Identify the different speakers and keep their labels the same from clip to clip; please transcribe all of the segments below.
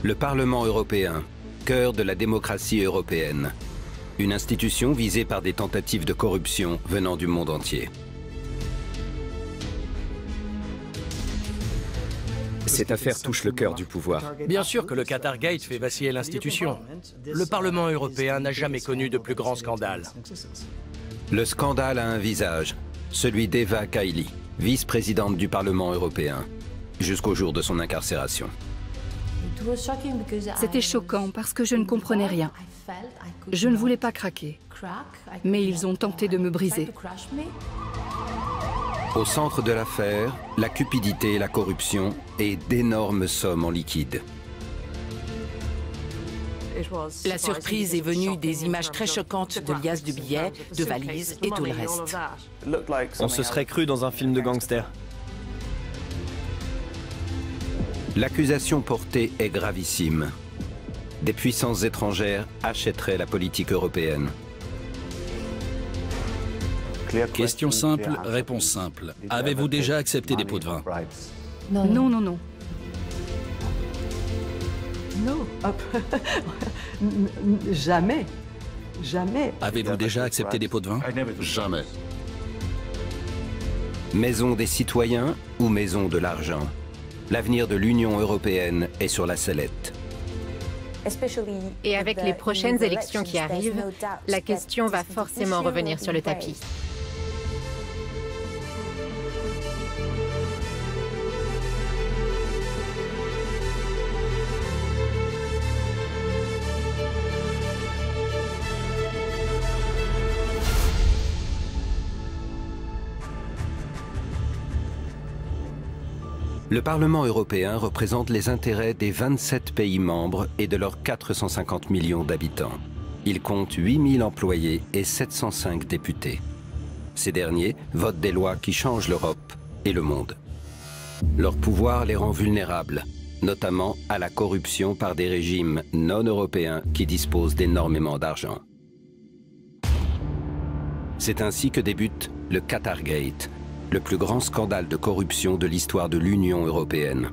Speaker 1: Le Parlement européen, cœur de la démocratie européenne. Une institution visée par des tentatives de corruption venant du monde entier.
Speaker 2: Cette affaire touche le cœur du pouvoir.
Speaker 3: Bien sûr que le Qatargate fait vaciller l'institution. Le Parlement européen n'a jamais connu de plus grand scandale.
Speaker 1: Le scandale a un visage, celui d'Eva Kaili, vice-présidente du Parlement européen, jusqu'au jour de son incarcération.
Speaker 4: C'était choquant parce que je ne comprenais rien. Je ne voulais pas craquer, mais ils ont tenté de me briser.
Speaker 1: Au centre de l'affaire, la cupidité et la corruption et d'énormes sommes en liquide.
Speaker 5: La surprise est venue des images très choquantes de liasses de billets, de valises et tout le reste.
Speaker 2: On se serait cru dans un film de gangster.
Speaker 1: L'accusation portée est gravissime. Des puissances étrangères achèteraient la politique européenne.
Speaker 6: Question simple, réponse simple. Avez-vous déjà accepté des pots de vin?
Speaker 4: Non, non, non.
Speaker 7: Non. Jamais. Jamais.
Speaker 6: Avez-vous déjà accepté des pots de vin?
Speaker 8: Jamais.
Speaker 1: Maison des citoyens ou maison de l'argent? L'avenir de l'Union européenne est sur la sellette.
Speaker 9: Et avec les prochaines élections qui arrivent, la question va forcément revenir sur le tapis.
Speaker 1: Le Parlement européen représente les intérêts des 27 pays membres et de leurs 450 millions d'habitants. Il compte 8000 employés et 705 députés. Ces derniers votent des lois qui changent l'Europe et le monde. Leur pouvoir les rend vulnérables, notamment à la corruption par des régimes non européens qui disposent d'énormément d'argent. C'est ainsi que débute le Qatargate, le plus grand scandale de corruption de l'histoire de l'Union européenne.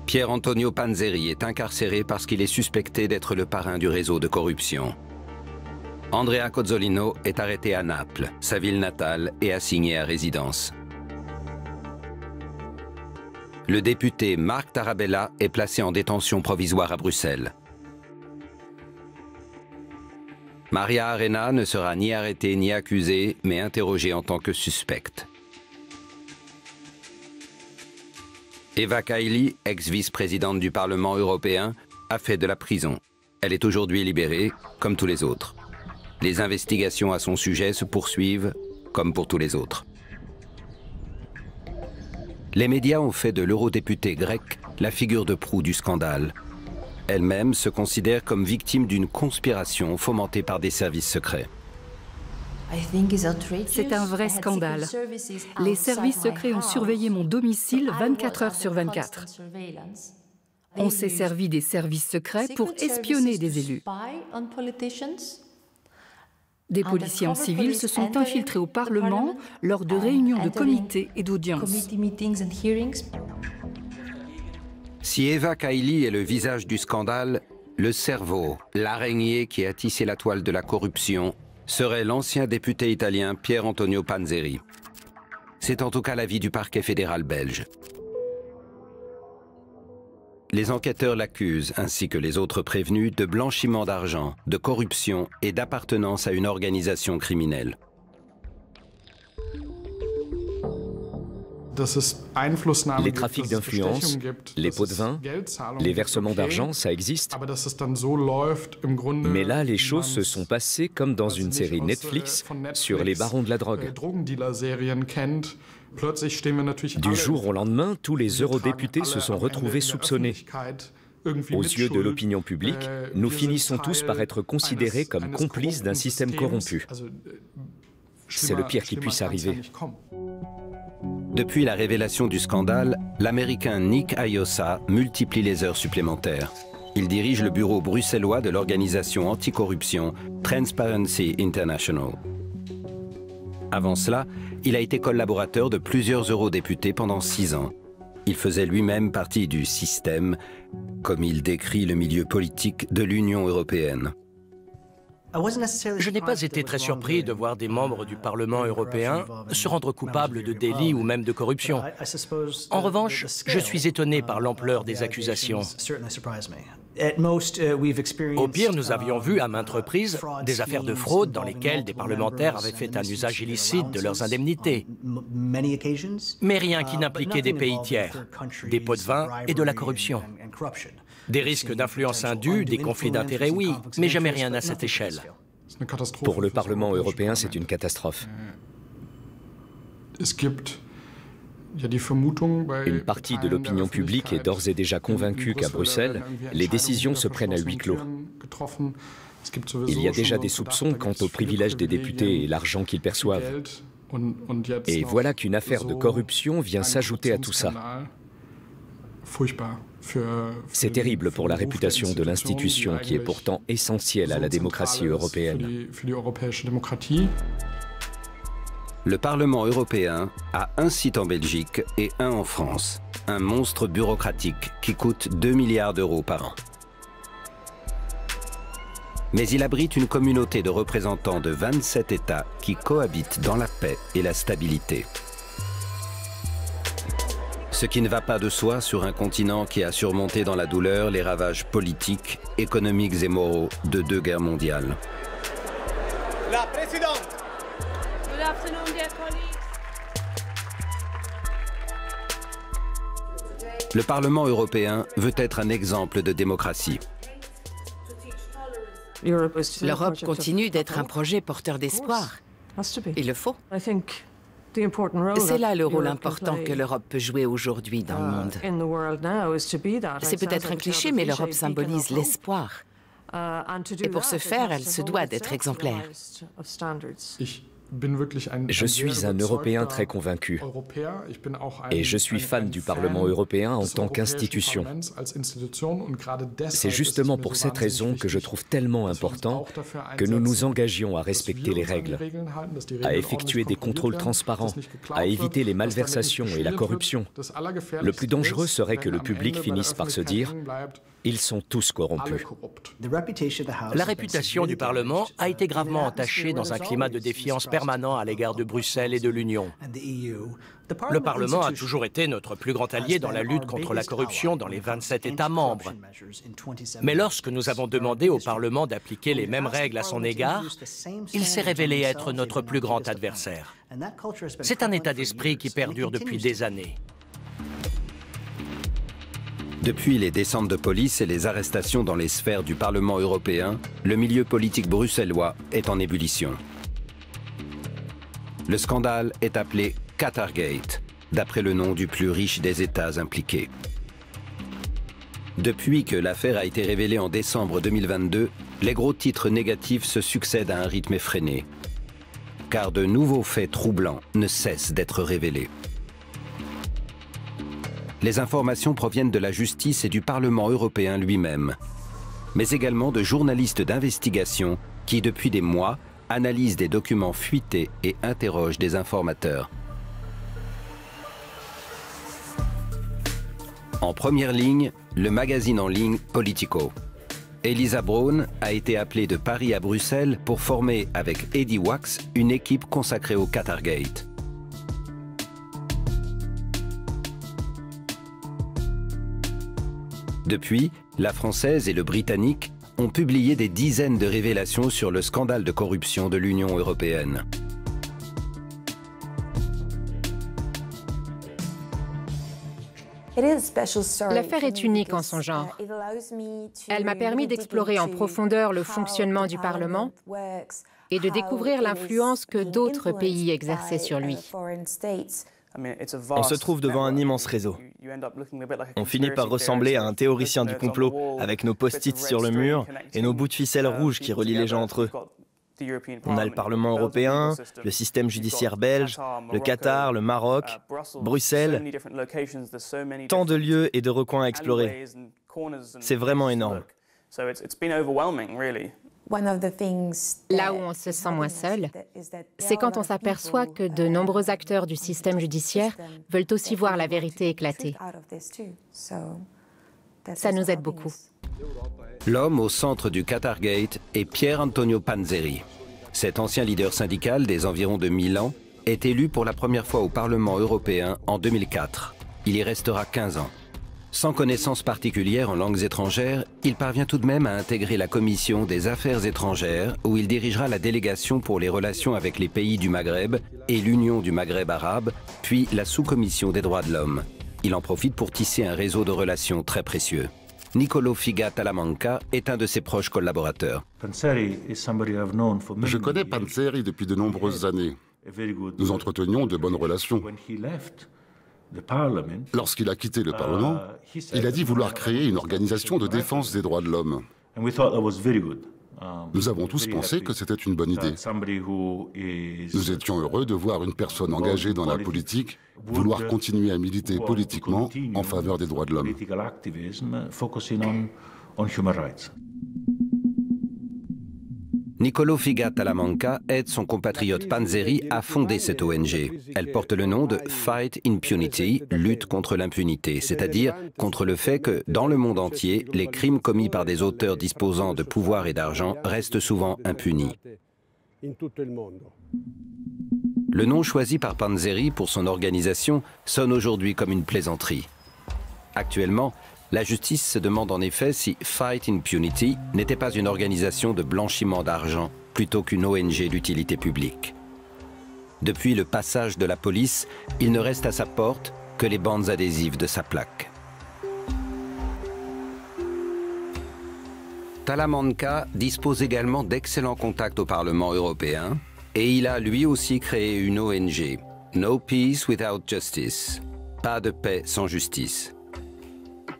Speaker 1: Pier Antonio Panzeri est incarcéré parce qu'il est suspecté d'être le parrain du réseau de corruption. Andrea Cozzolino est arrêté à Naples, sa ville natale, et assigné à résidence. Le député Marc Tarabella est placé en détention provisoire à Bruxelles. Maria Arena ne sera ni arrêtée ni accusée, mais interrogée en tant que suspecte. Eva Kaili, ex-vice-présidente du Parlement européen, a fait de la prison. Elle est aujourd'hui libérée, comme tous les autres. Les investigations à son sujet se poursuivent, comme pour tous les autres. Les médias ont fait de l'eurodéputée grecque la figure de proue du scandale. Elle-même se considère comme victime d'une conspiration fomentée par des services secrets.
Speaker 4: C'est un vrai scandale. Les services secrets ont surveillé mon domicile 24 heures sur 24. On s'est servi des services secrets pour espionner des élus. Des policiers en civil se sont infiltrés au Parlement lors de réunions de comités et d'audiences.
Speaker 1: Si Eva Kaili est le visage du scandale, le cerveau, l'araignée qui a tissé la toile de la corruption, serait l'ancien député italien Pier Antonio Panzeri. C'est en tout cas l'avis du parquet fédéral belge. Les enquêteurs l'accusent, ainsi que les autres prévenus, de blanchiment d'argent, de corruption et d'appartenance à une organisation criminelle.
Speaker 2: Les trafics d'influence, les pots de vin, les versements d'argent, ça existe. Mais là, les choses se sont passées comme dans une série Netflix sur les barons de la drogue. Du jour au lendemain, tous les eurodéputés se sont retrouvés soupçonnés. Aux yeux de l'opinion publique, nous finissons tous par être considérés comme complices d'un système corrompu. C'est le pire qui puisse arriver.
Speaker 1: Depuis la révélation du scandale, l'Américain Nick Ayosa multiplie les heures supplémentaires. Il dirige le bureau bruxellois de l'organisation anticorruption Transparency International. Avant cela, il a été collaborateur de plusieurs eurodéputés pendant 6 ans. Il faisait lui-même partie du système, comme il décrit le milieu politique de l'Union européenne.
Speaker 3: Je n'ai pas été très surpris de voir des membres du Parlement européen se rendre coupables de délits ou même de corruption. En revanche, je suis étonné par l'ampleur des accusations. Au pire, nous avions vu à maintes reprises des affaires de fraude dans lesquelles des parlementaires avaient fait un usage illicite de leurs indemnités. Mais rien qui n'impliquait des pays tiers, des pots de vin et de la corruption. Des risques d'influence indue, des conflits d'intérêts, oui, mais jamais rien à cette échelle.
Speaker 2: Pour le Parlement européen, c'est une catastrophe. Une partie de l'opinion publique est d'ores et déjà convaincue qu'à Bruxelles, les décisions se prennent à huis clos. Il y a déjà des soupçons quant aux privilèges des députés et l'argent qu'ils perçoivent. Et voilà qu'une affaire de corruption vient s'ajouter à tout ça. C'est terrible pour la réputation de l'institution qui est pourtant essentielle à la démocratie européenne.
Speaker 1: Le Parlement européen a un site en Belgique et un en France. Un monstre bureaucratique qui coûte 2 milliards d'euros par an. Mais il abrite une communauté de représentants de 27 États qui cohabitent dans la paix et la stabilité. Ce qui ne va pas de soi sur un continent qui a surmonté dans la douleur les ravages politiques, économiques et moraux de 2 guerres mondiales.
Speaker 8: La présidente.
Speaker 10: Good afternoon, dear colleagues.
Speaker 1: Le Parlement européen veut être un exemple de démocratie.
Speaker 5: L'Europe continue d'être un projet porteur d'espoir. Il le faut. C'est là le rôle important que l'Europe peut jouer aujourd'hui dans le monde. C'est peut-être un cliché, mais l'Europe symbolise l'espoir. Et pour ce faire, elle se doit d'être exemplaire.
Speaker 2: Je suis un Européen très convaincu et je suis fan du Parlement européen en tant qu'institution. C'est justement pour cette raison que je trouve tellement important que nous nous engagions à respecter les règles, à effectuer des contrôles transparents, à éviter les malversations et la corruption. Le plus dangereux serait que le public finisse par se dire « ils sont tous corrompus ».
Speaker 3: La réputation du Parlement a été gravement entachée dans un climat de défiance permanent à l'égard de Bruxelles et de l'Union. Le Parlement a toujours été notre plus grand allié dans la lutte contre la corruption dans les 27 États membres. Mais lorsque nous avons demandé au Parlement d'appliquer les mêmes règles à son égard, il s'est révélé être notre plus grand adversaire. C'est un état d'esprit qui perdure depuis des années.
Speaker 1: Depuis les descentes de police et les arrestations dans les sphères du Parlement européen, le milieu politique bruxellois est en ébullition. Le scandale est appelé Qatargate, d'après le nom du plus riche des États impliqués. Depuis que l'affaire a été révélée en décembre 2022, les gros titres négatifs se succèdent à un rythme effréné. Car de nouveaux faits troublants ne cessent d'être révélés. Les informations proviennent de la justice et du Parlement européen lui-même, mais également de journalistes d'investigation qui, depuis des mois, analysent des documents fuités et interrogent des informateurs. En première ligne, le magazine en ligne Politico. Elisa Braun a été appelée de Paris à Bruxelles pour former avec Eddie Wax une équipe consacrée au Qatargate. Depuis, la Française et le Britannique ont publié des dizaines de révélations sur le scandale de corruption de l'Union européenne.
Speaker 9: L'affaire est unique en son genre. Elle m'a permis d'explorer en profondeur le fonctionnement du Parlement et de découvrir l'influence que d'autres pays exerçaient sur lui.
Speaker 11: On se trouve devant un immense réseau. On finit par ressembler à un théoricien du complot avec nos post-it sur le mur et nos bouts de ficelle rouges qui relient les gens entre eux. On a le Parlement européen, le système judiciaire belge, le Qatar, le Maroc, Bruxelles. Tant de lieux et de recoins à explorer. C'est vraiment énorme.
Speaker 9: Là où on se sent moins seul, c'est quand on s'aperçoit que de nombreux acteurs du système judiciaire veulent aussi voir la vérité éclater. Ça nous aide beaucoup.
Speaker 1: L'homme au centre du Qatargate est Pier Antonio Panzeri. Cet ancien leader syndical des environs de 1000 ans est élu pour la première fois au Parlement européen en 2004. Il y restera 15 ans. Sans connaissance particulière en langues étrangères, il parvient tout de même à intégrer la Commission des Affaires étrangères où il dirigera la délégation pour les relations avec les pays du Maghreb et l'Union du Maghreb arabe, puis la sous-commission des droits de l'homme. Il en profite pour tisser un réseau de relations très précieux. Niccolò Figa Talamanca est un de ses proches collaborateurs.
Speaker 12: Je connais Panzeri depuis de nombreuses années. Nous entretenions de bonnes relations. Lorsqu'il a quitté le Parlement, il a dit vouloir créer une organisation de défense des droits de l'homme. Nous avons tous pensé que c'était une bonne idée. Nous étions heureux de voir une personne engagée dans la politique vouloir continuer à militer politiquement en faveur des droits de l'homme.
Speaker 1: Niccolò Figa Talamanca aide son compatriote Panzeri à fonder cette ONG. Elle porte le nom de Fight Impunity, lutte contre l'impunité, c'est-à-dire contre le fait que, dans le monde entier, les crimes commis par des auteurs disposant de pouvoir et d'argent restent souvent impunis. Le nom choisi par Panzeri pour son organisation sonne aujourd'hui comme une plaisanterie. Actuellement, la justice se demande en effet si Fight Impunity n'était pas une organisation de blanchiment d'argent plutôt qu'une ONG d'utilité publique. Depuis le passage de la police, il ne reste à sa porte que les bandes adhésives de sa plaque. Talamanca dispose également d'excellents contacts au Parlement européen et il a lui aussi créé une ONG, No Peace Without Justice, pas de paix sans justice.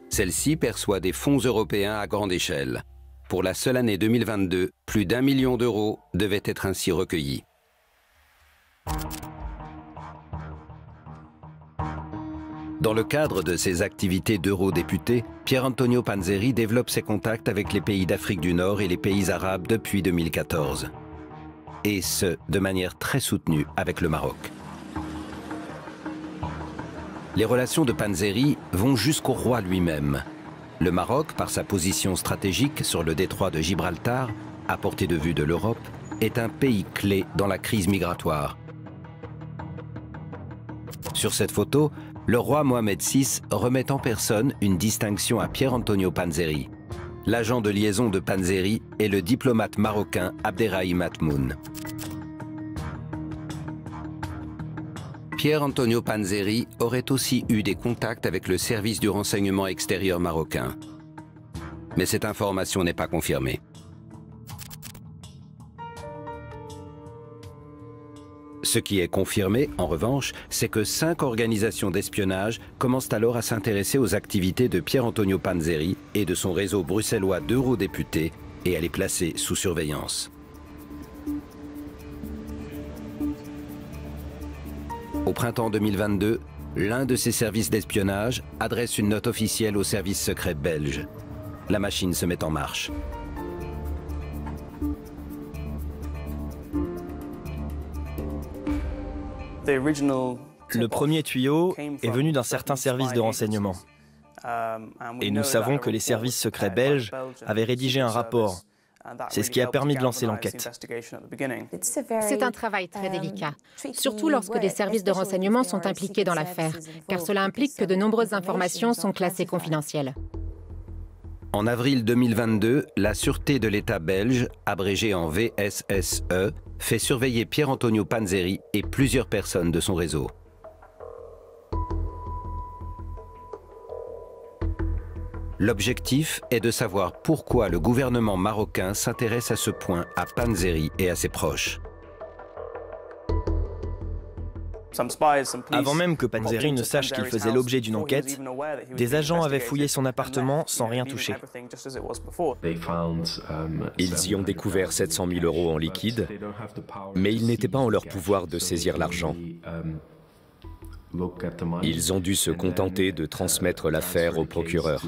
Speaker 1: Celle-ci perçoit des fonds européens à grande échelle. Pour la seule année 2022, plus d'1 million d'euros devaient être ainsi recueillis. Dans le cadre de ses activités d'eurodéputé, Pier Antonio Panzeri développe ses contacts avec les pays d'Afrique du Nord et les pays arabes depuis 2014. Et ce, de manière très soutenue avec le Maroc. Les relations de Panzeri vont jusqu'au roi lui-même. Le Maroc, par sa position stratégique sur le détroit de Gibraltar, à portée de vue de l'Europe, est un pays clé dans la crise migratoire. Sur cette photo, le roi Mohamed VI remet en personne une distinction à Pier Antonio Panzeri. L'agent de liaison de Panzeri est le diplomate marocain Abderrahim Atmoun. Pier Antonio Panzeri aurait aussi eu des contacts avec le service du renseignement extérieur marocain. Mais cette information n'est pas confirmée. Ce qui est confirmé, en revanche, c'est que 5 organisations d'espionnage commencent alors à s'intéresser aux activités de Pier Antonio Panzeri et de son réseau bruxellois d'eurodéputés et à les placer sous surveillance. Au printemps 2022, l'un de ces services d'espionnage adresse une note officielle au service secret belge. La machine se met en marche.
Speaker 11: Le premier tuyau est venu d'un certain service de renseignement. Et nous savons que les services secrets belges avaient rédigé un rapport. C'est ce qui a permis de lancer l'enquête.
Speaker 9: C'est un travail très délicat, surtout lorsque des services de renseignement sont impliqués dans l'affaire, car cela implique que de nombreuses informations sont classées confidentielles.
Speaker 1: En avril 2022, la Sûreté de l'État belge, abrégée en VSSE, fait surveiller Pier Antonio Panzeri et plusieurs personnes de son réseau. L'objectif est de savoir pourquoi le gouvernement marocain s'intéresse à ce point à Panzeri et à ses proches.
Speaker 11: Avant même que Panzeri ne sache qu'il faisait l'objet d'une enquête, des agents avaient fouillé son appartement sans rien toucher.
Speaker 2: Ils y ont découvert 700 000 € en liquide, mais il n'était pas en leur pouvoir de saisir l'argent. Ils ont dû se contenter de transmettre l'affaire au procureur.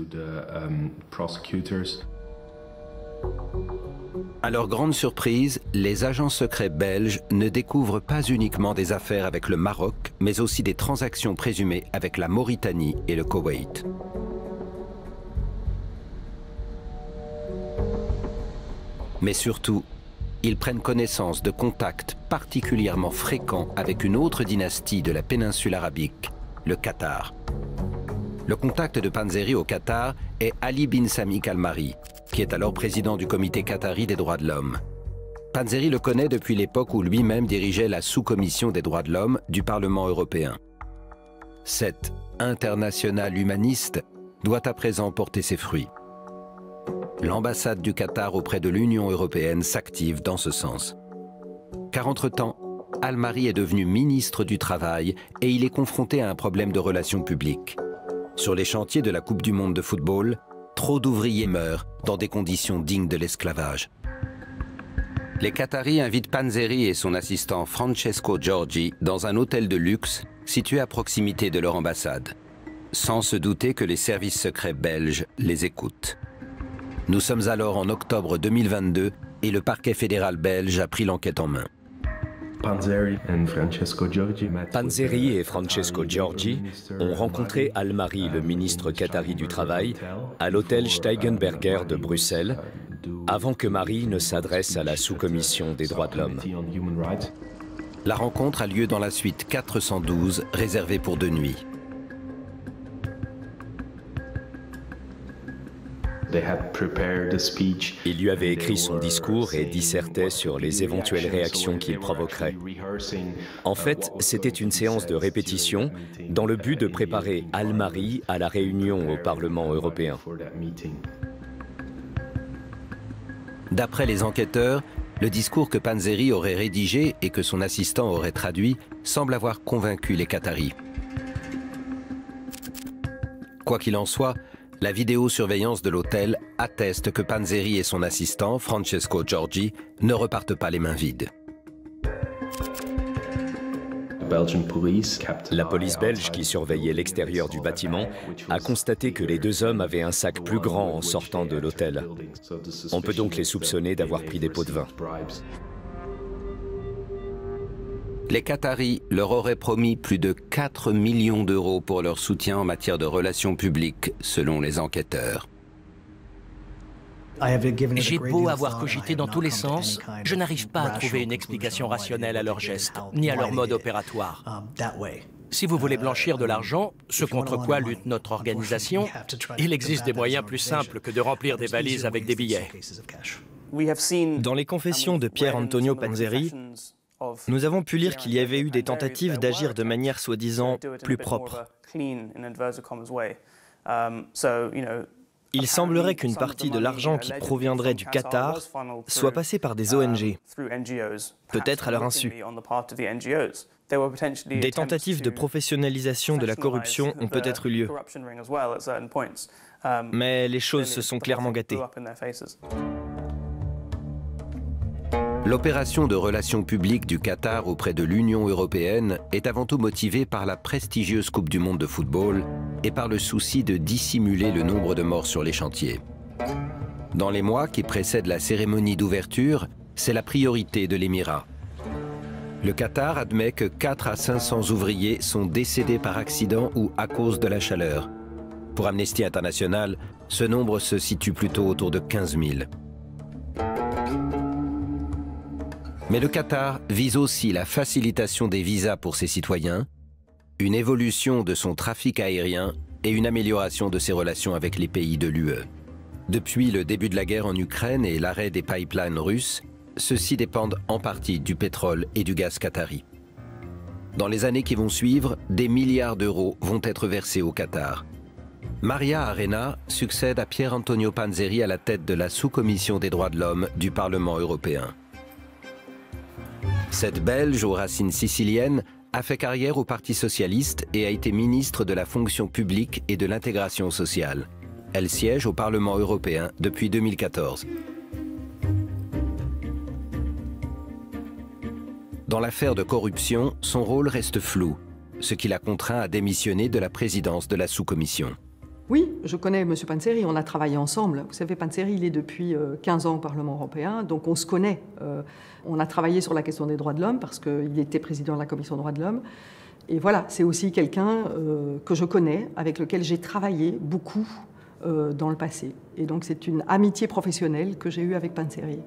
Speaker 1: À leur grande surprise, les agents secrets belges ne découvrent pas uniquement des affaires avec le Maroc, mais aussi des transactions présumées avec la Mauritanie et le Koweït. Mais surtout, ils prennent connaissance de contacts particulièrement fréquents avec une autre dynastie de la péninsule arabique, le Qatar. Le contact de Panzeri au Qatar est Ali bin Sami Al-Mahri, qui est alors président du comité qatari des droits de l'homme. Panzeri le connaît depuis l'époque où lui-même dirigeait la sous-commission des droits de l'homme du Parlement européen. Cette internationale humaniste doit à présent porter ses fruits. L'ambassade du Qatar auprès de l'Union européenne s'active dans ce sens. Car entre-temps, Al-Mahri est devenu ministre du Travail et il est confronté à un problème de relations publiques. Sur les chantiers de la Coupe du Monde de football, trop d'ouvriers meurent dans des conditions dignes de l'esclavage. Les Qataris invitent Panzeri et son assistant Francesco Giorgi dans un hôtel de luxe situé à proximité de leur ambassade, sans se douter que les services secrets belges les écoutent. Nous sommes alors en octobre 2022 et le parquet fédéral belge a pris l'enquête en main.
Speaker 2: Panzeri et Francesco Giorgi ont rencontré Al-Mahri, le ministre qatari du Travail, à l'hôtel Steigenberger de Bruxelles, avant que Mahri ne s'adresse à la sous-commission des droits de l'homme.
Speaker 1: La rencontre a lieu dans la suite 412, réservée pour 2 nuits.
Speaker 2: Il lui avait écrit son discours et dissertait sur les éventuelles réactions qu'il provoquerait. En fait, c'était une séance de répétition dans le but de préparer Al-Mahri à la réunion au Parlement européen.
Speaker 1: D'après les enquêteurs, le discours que Panzeri aurait rédigé et que son assistant aurait traduit semble avoir convaincu les Qataris. Quoi qu'il en soit, la vidéosurveillance de l'hôtel atteste que Panzeri et son assistant, Francesco Giorgi, ne repartent pas les mains vides.
Speaker 2: La police belge qui surveillait l'extérieur du bâtiment a constaté que les 2 hommes avaient un sac plus grand en sortant de l'hôtel. On peut donc les soupçonner d'avoir pris des pots de vin.
Speaker 1: Les Qataris leur auraient promis plus de 4 millions d'euros pour leur soutien en matière de relations publiques, selon les enquêteurs.
Speaker 3: J'ai beau avoir cogité dans tous les sens, je n'arrive pas à trouver une explication rationnelle à leurs gestes, ni à leur mode opératoire. Si vous voulez blanchir de l'argent, ce contre quoi lutte notre organisation, il existe des moyens plus simples que de remplir des valises avec des billets.
Speaker 11: Dans les confessions de Pier Antonio Panzeri, nous avons pu lire qu'il y avait eu des tentatives d'agir de manière soi-disant plus propre. Il semblerait qu'une partie de l'argent qui proviendrait du Qatar soit passée par des ONG, peut-être à leur insu. Des tentatives de professionnalisation de la corruption ont peut-être eu lieu. Mais les choses se sont clairement gâtées.
Speaker 1: L'opération de relations publiques du Qatar auprès de l'Union européenne est avant tout motivée par la prestigieuse Coupe du Monde de football et par le souci de dissimuler le nombre de morts sur les chantiers. Dans les mois qui précèdent la cérémonie d'ouverture, c'est la priorité de l'Émirat. Le Qatar admet que 4 à 500 ouvriers sont décédés par accident ou à cause de la chaleur. Pour Amnesty International, ce nombre se situe plutôt autour de 15 000. Mais le Qatar vise aussi la facilitation des visas pour ses citoyens, une évolution de son trafic aérien et une amélioration de ses relations avec les pays de l'UE. Depuis le début de la guerre en Ukraine et l'arrêt des pipelines russes, ceux-ci dépendent en partie du pétrole et du gaz qatari. Dans les années qui vont suivre, des milliards d'euros vont être versés au Qatar. Maria Arena succède à Pier Antonio Panzeri à la tête de la sous-commission des droits de l'homme du Parlement européen. Cette Belge aux racines siciliennes a fait carrière au Parti socialiste et a été ministre de la fonction publique et de l'intégration sociale. Elle siège au Parlement européen depuis 2014. Dans l'affaire de corruption, son rôle reste flou, ce qui l'a contraint à démissionner de la présidence de la sous-commission.
Speaker 7: Oui, je connais M. Panzeri, on a travaillé ensemble. Vous savez, Panzeri, il est depuis 15 ans au Parlement européen, donc on se connaît. On a travaillé sur la question des droits de l'homme parce qu'il était président de la Commission des droits de l'homme. Et voilà, c'est aussi quelqu'un que je connais, avec lequel j'ai travaillé beaucoup dans le passé. Et donc c'est une amitié professionnelle que j'ai eue avec Panzeri.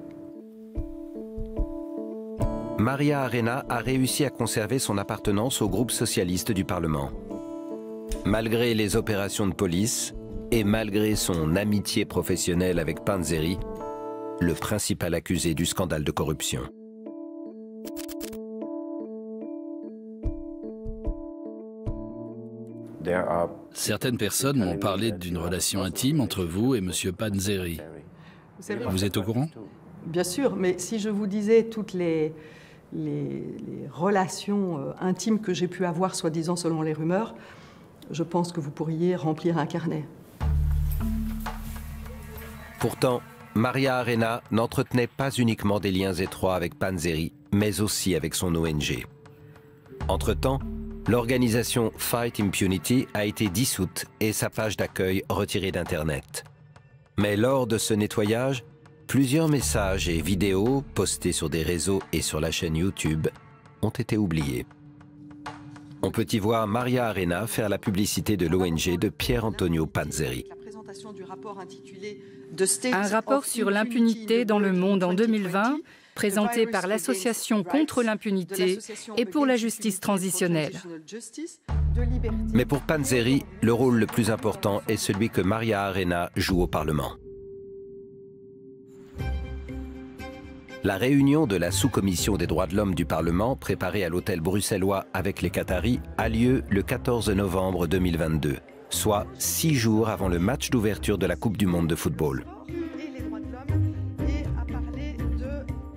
Speaker 1: Maria Arena a réussi à conserver son appartenance au groupe socialiste du Parlement. Malgré les opérations de police et malgré son amitié professionnelle avec Panzeri, le principal accusé du scandale de corruption.
Speaker 6: Certaines personnes m'ont parlé d'une relation intime entre vous et M. Panzeri. Vous êtes au courant?
Speaker 7: Bien sûr, mais si je vous disais toutes les relations intimes que j'ai pu avoir, soi-disant selon les rumeurs, je pense que vous pourriez remplir un carnet.
Speaker 1: Pourtant, Maria Arena n'entretenait pas uniquement des liens étroits avec Panzeri, mais aussi avec son ONG. Entre-temps, l'organisation Fight Impunity a été dissoute et sa page d'accueil retirée d'Internet. Mais lors de ce nettoyage, plusieurs messages et vidéos postés sur des réseaux et sur la chaîne YouTube ont été oubliés. On peut y voir Maria Arena faire la publicité de l'ONG de Pier Antonio Panzeri.
Speaker 4: Un rapport sur l'impunité dans le monde en 2020, présenté par l'Association contre l'impunité et pour la justice transitionnelle.
Speaker 1: Mais pour Panzeri, le rôle le plus important est celui que Maria Arena joue au Parlement. La réunion de la sous-commission des droits de l'homme du Parlement, préparée à l'hôtel bruxellois avec les Qataris, a lieu le 14 novembre 2022, soit 6 jours avant le match d'ouverture de la Coupe du monde de football.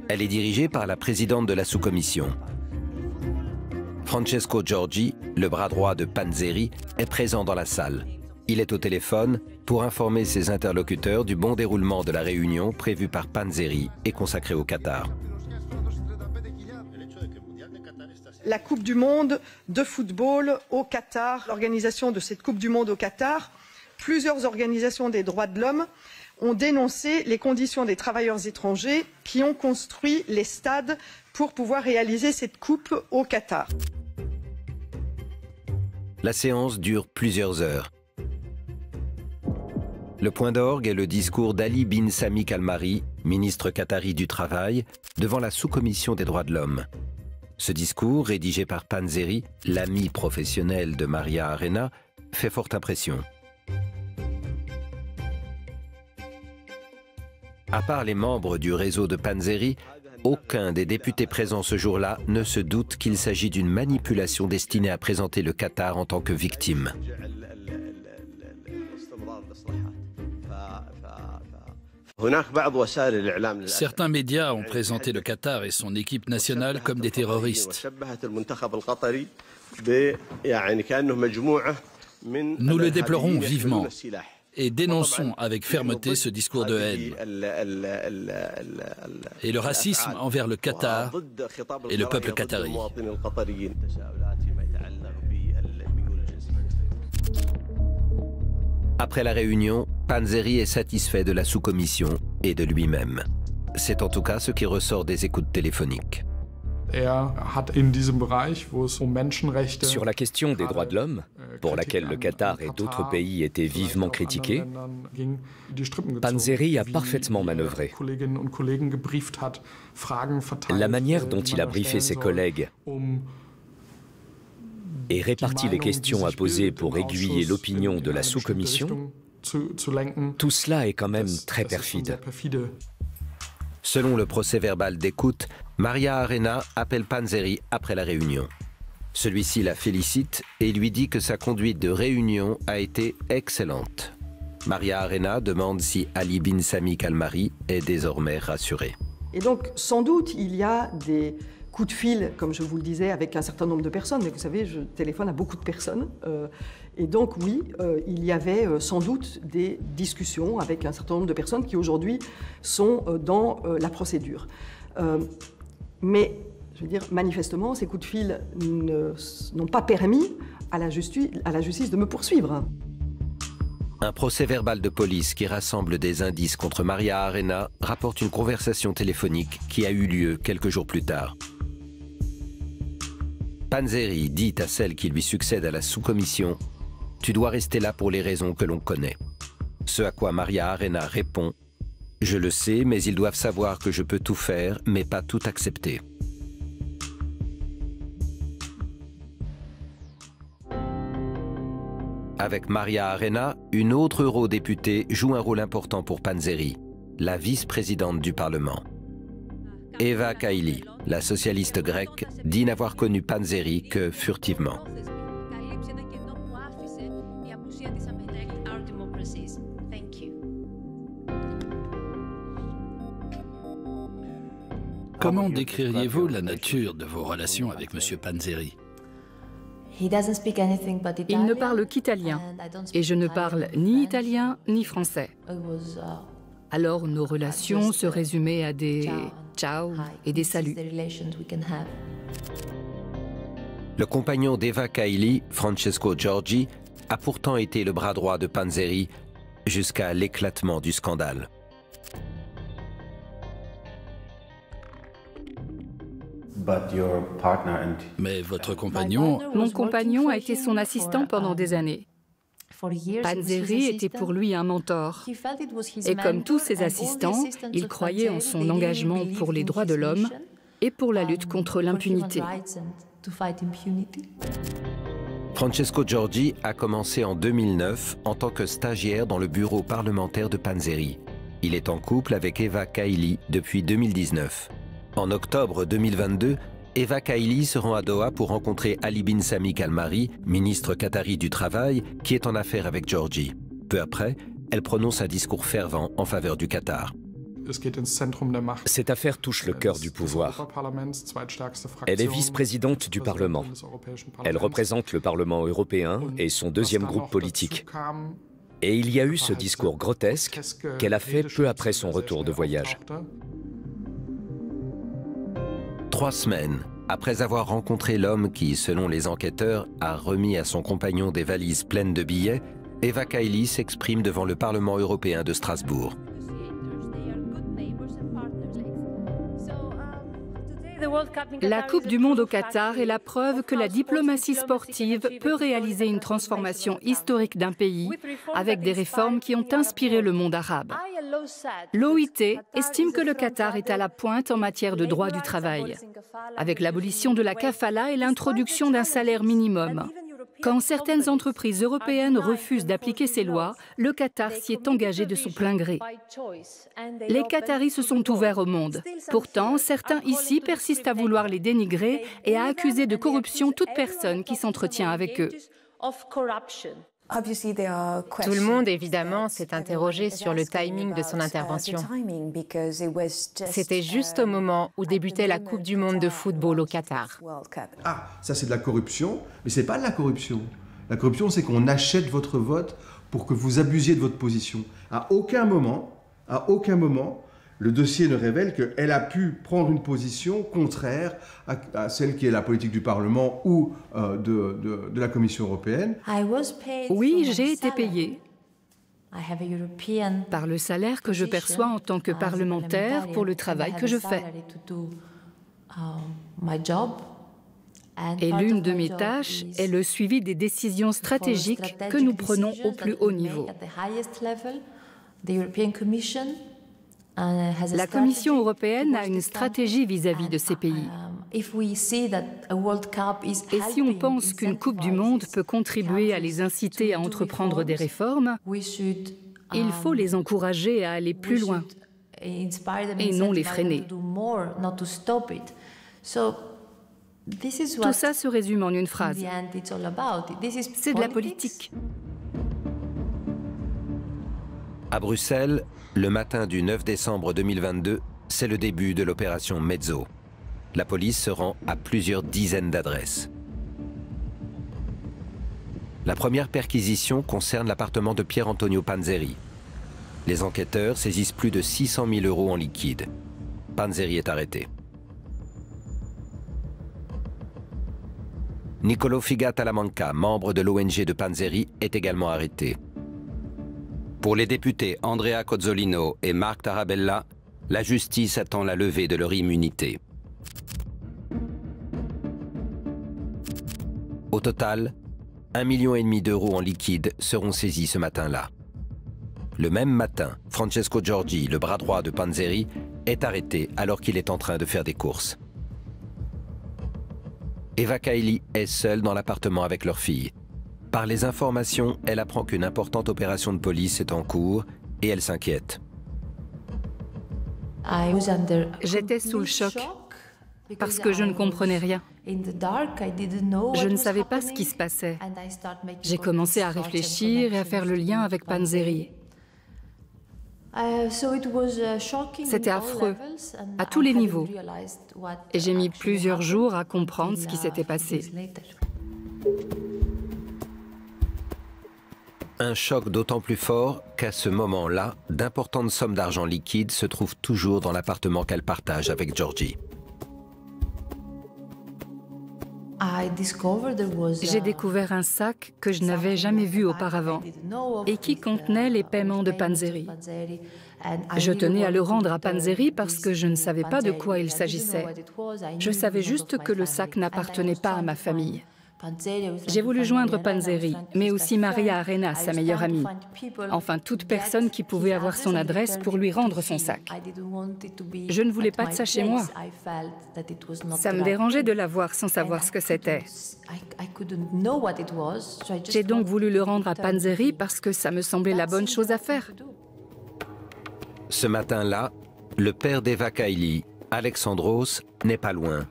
Speaker 1: Elle est dirigée par la présidente de la sous-commission. Francesco Giorgi, le bras droit de Panzeri, est présent dans la salle. Il est au téléphone pour informer ses interlocuteurs du bon déroulement de la réunion prévue par Panzeri et consacrée au Qatar.
Speaker 7: La Coupe du monde de football au Qatar, l'organisation de cette Coupe du monde au Qatar, plusieurs organisations des droits de l'homme ont dénoncé les conditions des travailleurs étrangers qui ont construit les stades pour pouvoir réaliser cette Coupe au Qatar.
Speaker 1: La séance dure plusieurs heures. Le point d'orgue est le discours d'Ali bin Sami Al-Mahri, ministre qatari du Travail, devant la sous-commission des droits de l'homme. Ce discours, rédigé par Panzeri, l'ami professionnel de Maria Arena, fait forte impression. À part les membres du réseau de Panzeri, aucun des députés présents ce jour-là ne se doute qu'il s'agit d'une manipulation destinée à présenter le Qatar en tant que victime.
Speaker 6: Certains médias ont présenté le Qatar et son équipe nationale comme des terroristes. Nous le déplorons vivement et dénonçons avec fermeté ce discours de haine et le racisme envers le Qatar et le peuple qatari.
Speaker 1: Après la réunion, Panzeri est satisfait de la sous-commission et de lui-même. C'est en tout cas ce qui ressort des écoutes téléphoniques.
Speaker 2: Sur la question des droits de l'homme, pour laquelle le Qatar et d'autres pays étaient vivement critiqués, Panzeri a parfaitement manœuvré. La manière dont il a briefé ses collègues et réparti les questions à poser pour aiguiller l'opinion de la sous-commission, tout cela est quand même très perfide.
Speaker 1: Selon le procès-verbal d'écoute, Maria Arena appelle Panzeri après la réunion. Celui-ci la félicite et lui dit que sa conduite de réunion a été excellente. Maria Arena demande si Ali bin Sami Al-Mahri est désormais rassuré.
Speaker 7: Et donc, sans doute, il y a des coups de fil, comme je vous le disais, avec un certain nombre de personnes. Mais vous savez, je téléphone à beaucoup de personnes. Et donc, oui, il y avait sans doute des discussions avec un certain nombre de personnes qui, aujourd'hui, sont dans la procédure. Mais, je veux dire, manifestement, ces coups de fil n'ont pas permis à la justice de me poursuivre.
Speaker 1: Un procès-verbal de police qui rassemble des indices contre Maria Arena rapporte une conversation téléphonique qui a eu lieu quelques jours plus tard. Panzeri dit à celle qui lui succède à la sous-commission « Tu dois rester là pour les raisons que l'on connaît ». Ce à quoi Maria Arena répond « Je le sais, mais ils doivent savoir que je peux tout faire, mais pas tout accepter ». Avec Maria Arena, une autre eurodéputée joue un rôle important pour Panzeri, la vice-présidente du Parlement. Eva Kaili, la socialiste grecque, dit n'avoir connu Panzeri que furtivement.
Speaker 6: Comment décririez-vous la nature de vos relations avec M. Panzeri?
Speaker 4: Il ne parle qu'italien, et je ne parle ni italien ni français. Alors nos relations se résumaient à des ciao et des saluts.
Speaker 1: Le compagnon d'Eva Kaili, Francesco Giorgi, a pourtant été le bras droit de Panzeri jusqu'à l'éclatement du scandale.
Speaker 6: Mais votre compagnon...
Speaker 4: Mon compagnon a été son assistant pendant des années. Panzeri était pour lui un mentor. Et comme tous ses assistants, il croyait en son engagement pour les droits de l'homme et pour la lutte contre l'impunité.
Speaker 1: Francesco Giorgi a commencé en 2009 en tant que stagiaire dans le bureau parlementaire de Panzeri. Il est en couple avec Eva Kaili depuis 2019. En octobre 2022, Eva Kaili se rend à Doha pour rencontrer Ali bin Sami Al-Mahri, ministre qatari du Travail, qui est en affaire avec Giorgi. Peu après, elle prononce un discours fervent en faveur du Qatar.
Speaker 2: Cette affaire touche le cœur du pouvoir. Elle est vice-présidente du Parlement. Elle représente le Parlement européen et son deuxième groupe politique. Et il y a eu ce discours grotesque qu'elle a fait peu après son retour de voyage.
Speaker 1: 3 semaines après avoir rencontré l'homme qui, selon les enquêteurs, a remis à son compagnon des valises pleines de billets, Eva Kaili s'exprime devant le Parlement européen de Strasbourg.
Speaker 4: La Coupe du Monde au Qatar est la preuve que la diplomatie sportive peut réaliser une transformation historique d'un pays avec des réformes qui ont inspiré le monde arabe. L'OIT estime que le Qatar est à la pointe en matière de droit du travail, avec l'abolition de la kafala et l'introduction d'un salaire minimum. Quand certaines entreprises européennes refusent d'appliquer ces lois, le Qatar s'y est engagé de son plein gré. Les Qataris se sont ouverts au monde. Pourtant, certains ici persistent à vouloir les dénigrer et à accuser de corruption toute personne qui s'entretient avec eux.
Speaker 9: Tout le monde, évidemment, s'est interrogé sur le timing de son intervention. C'était juste au moment où débutait la Coupe du Monde de football au Qatar.
Speaker 13: Ah, ça c'est de la corruption, mais c'est pas de la corruption. La corruption, c'est qu'on achète votre vote pour que vous abusiez de votre position. À aucun moment, le dossier ne révèle qu'elle a pu prendre une position contraire à celle qui est la politique du Parlement ou de la Commission européenne.
Speaker 4: Oui, j'ai été payée par le salaire que je perçois en tant que parlementaire pour le travail que je fais. Et l'une de mes tâches est le suivi des décisions stratégiques que nous prenons au plus haut niveau. La Commission européenne a une stratégie vis-à-vis de ces pays. Et si on pense qu'une Coupe du Monde peut contribuer à les inciter à entreprendre des réformes, il faut les encourager à aller plus loin et non les freiner. Tout ça se résume en une phrase. C'est de la politique.
Speaker 1: À Bruxelles, le matin du 9 décembre 2022, c'est le début de l'opération Mezzo. La police se rend à plusieurs dizaines d'adresses. La première perquisition concerne l'appartement de Pier Antonio Panzeri. Les enquêteurs saisissent plus de 600 000 € en liquide. Panzeri est arrêté. Niccolò Figa Talamanca, membre de l'ONG de Panzeri, est également arrêté. Pour les députés Andrea Cozzolino et Marc Tarabella, la justice attend la levée de leur immunité. Au total, 1,5 million d'euros en liquide seront saisis ce matin-là. Le même matin, Francesco Giorgi, le bras droit de Panzeri, est arrêté alors qu'il est en train de faire des courses. Eva Kaili est seule dans l'appartement avec leur fille. Par les informations, elle apprend qu'une importante opération de police est en cours et elle s'inquiète.
Speaker 4: J'étais sous le choc parce que je ne comprenais rien. Je ne savais pas ce qui se passait. J'ai commencé à réfléchir et à faire le lien avec Panzeri. C'était affreux, à tous les niveaux. Et j'ai mis plusieurs jours à comprendre ce qui s'était passé.
Speaker 1: Un choc d'autant plus fort qu'à ce moment-là, d'importantes sommes d'argent liquide se trouvent toujours dans l'appartement qu'elle partage avec Giorgi.
Speaker 4: J'ai découvert un sac que je n'avais jamais vu auparavant et qui contenait les paiements de Panzeri. Je tenais à le rendre à Panzeri parce que je ne savais pas de quoi il s'agissait. Je savais juste que le sac n'appartenait pas à ma famille. J'ai voulu joindre Panzeri, mais aussi Maria Arena, sa meilleure amie. Enfin, toute personne qui pouvait avoir son adresse pour lui rendre son sac. Je ne voulais pas de ça chez moi. Ça me dérangeait de l'avoir sans savoir ce que c'était. J'ai donc voulu le rendre à Panzeri parce que ça me semblait la bonne chose à faire.
Speaker 1: Ce matin-là, le père d'Eva Kaili, Alexandros, n'est pas loin.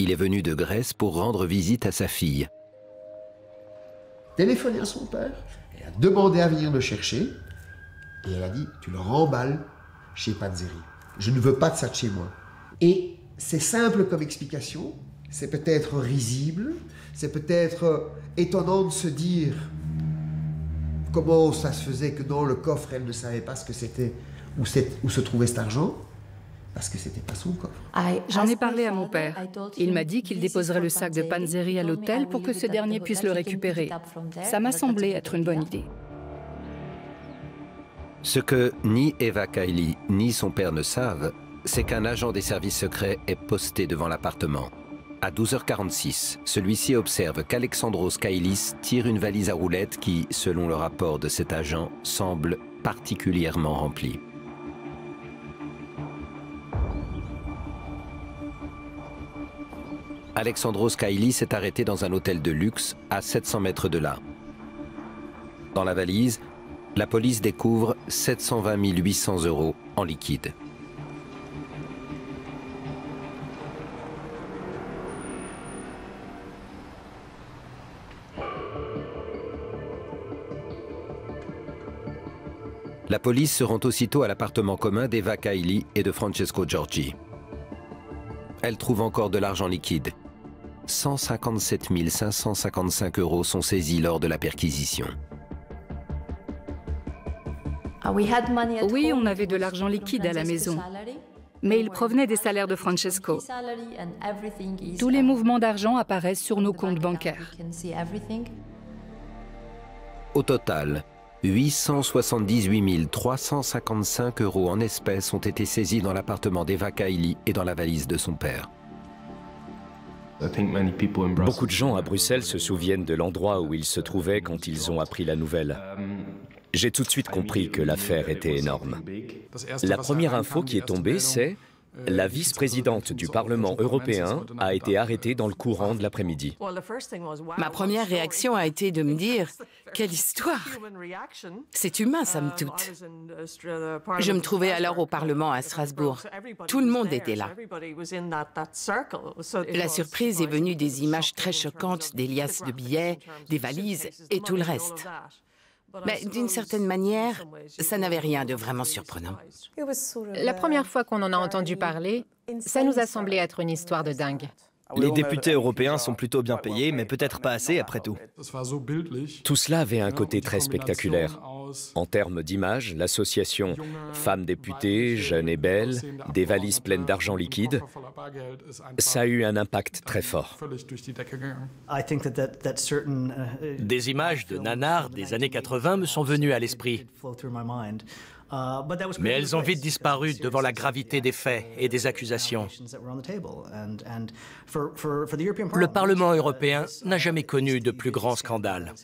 Speaker 1: Il est venu de Grèce pour rendre visite à sa fille.
Speaker 14: Téléphoné à son père, elle a demandé à venir le chercher, et elle a dit, tu le remballes chez Panzeri. Je ne veux pas de ça de chez moi. Et c'est simple comme explication, c'est peut-être risible, c'est peut-être étonnant de se dire comment ça se faisait que dans le coffre, elle ne savait pas ce que c'était, où se trouvait cet argent. Parce que c'était pas son coffre.
Speaker 4: J'en ai parlé à mon père. Il m'a dit qu'il déposerait le sac de Panzeri à l'hôtel pour que ce dernier puisse le récupérer. Ça m'a semblé être une bonne idée.
Speaker 1: Ce que ni Eva Kaili ni son père ne savent, c'est qu'un agent des services secrets est posté devant l'appartement. À 12h46, celui-ci observe qu'Alexandros Kailis tire une valise à roulettes qui, selon le rapport de cet agent, semble particulièrement remplie. Alexandros Kailis est arrêté dans un hôtel de luxe à 700 mètres de là. Dans la valise, la police découvre 720 800 € en liquide. La police se rend aussitôt à l'appartement commun d'Eva Kaili et de Francesco Giorgi. Elle trouve encore de l'argent liquide. 157 555 € sont saisis lors de la perquisition.
Speaker 4: Oui, on avait de l'argent liquide à la maison, mais il provenait des salaires de Francesco. Tous les mouvements d'argent apparaissent sur nos comptes bancaires.
Speaker 1: Au total, 878 355 € en espèces ont été saisis dans l'appartement d'Eva Kaili et dans la valise de son père.
Speaker 2: Beaucoup de gens à Bruxelles se souviennent de l'endroit où ils se trouvaient quand ils ont appris la nouvelle. J'ai tout de suite compris que l'affaire était énorme. La première info qui est tombée, c'est la vice-présidente du Parlement européen a été arrêtée dans le courant de l'après-midi.
Speaker 5: Ma première réaction a été de me dire « Quelle histoire ! C'est humain, somme toute. » Je me trouvais alors au Parlement à Strasbourg. Tout le monde était là. La surprise est venue des images très choquantes des liasses de billets, des valises et tout le reste. Mais d'une certaine manière, ça n'avait rien de vraiment surprenant.
Speaker 9: La première fois qu'on en a entendu parler, ça nous a semblé être une histoire de dingue.
Speaker 11: Les députés européens sont plutôt bien payés, mais peut-être pas assez après tout.
Speaker 2: Tout cela avait un côté très spectaculaire. En termes d'image, l'association femmes députées, jeunes et belles, des valises pleines d'argent liquide, ça a eu un impact très fort.
Speaker 3: Des images de nanars des années 80 me sont venues à l'esprit. Mais elles ont vite disparu devant la gravité des faits et des accusations. Le Parlement européen n'a jamais connu de plus grand scandale.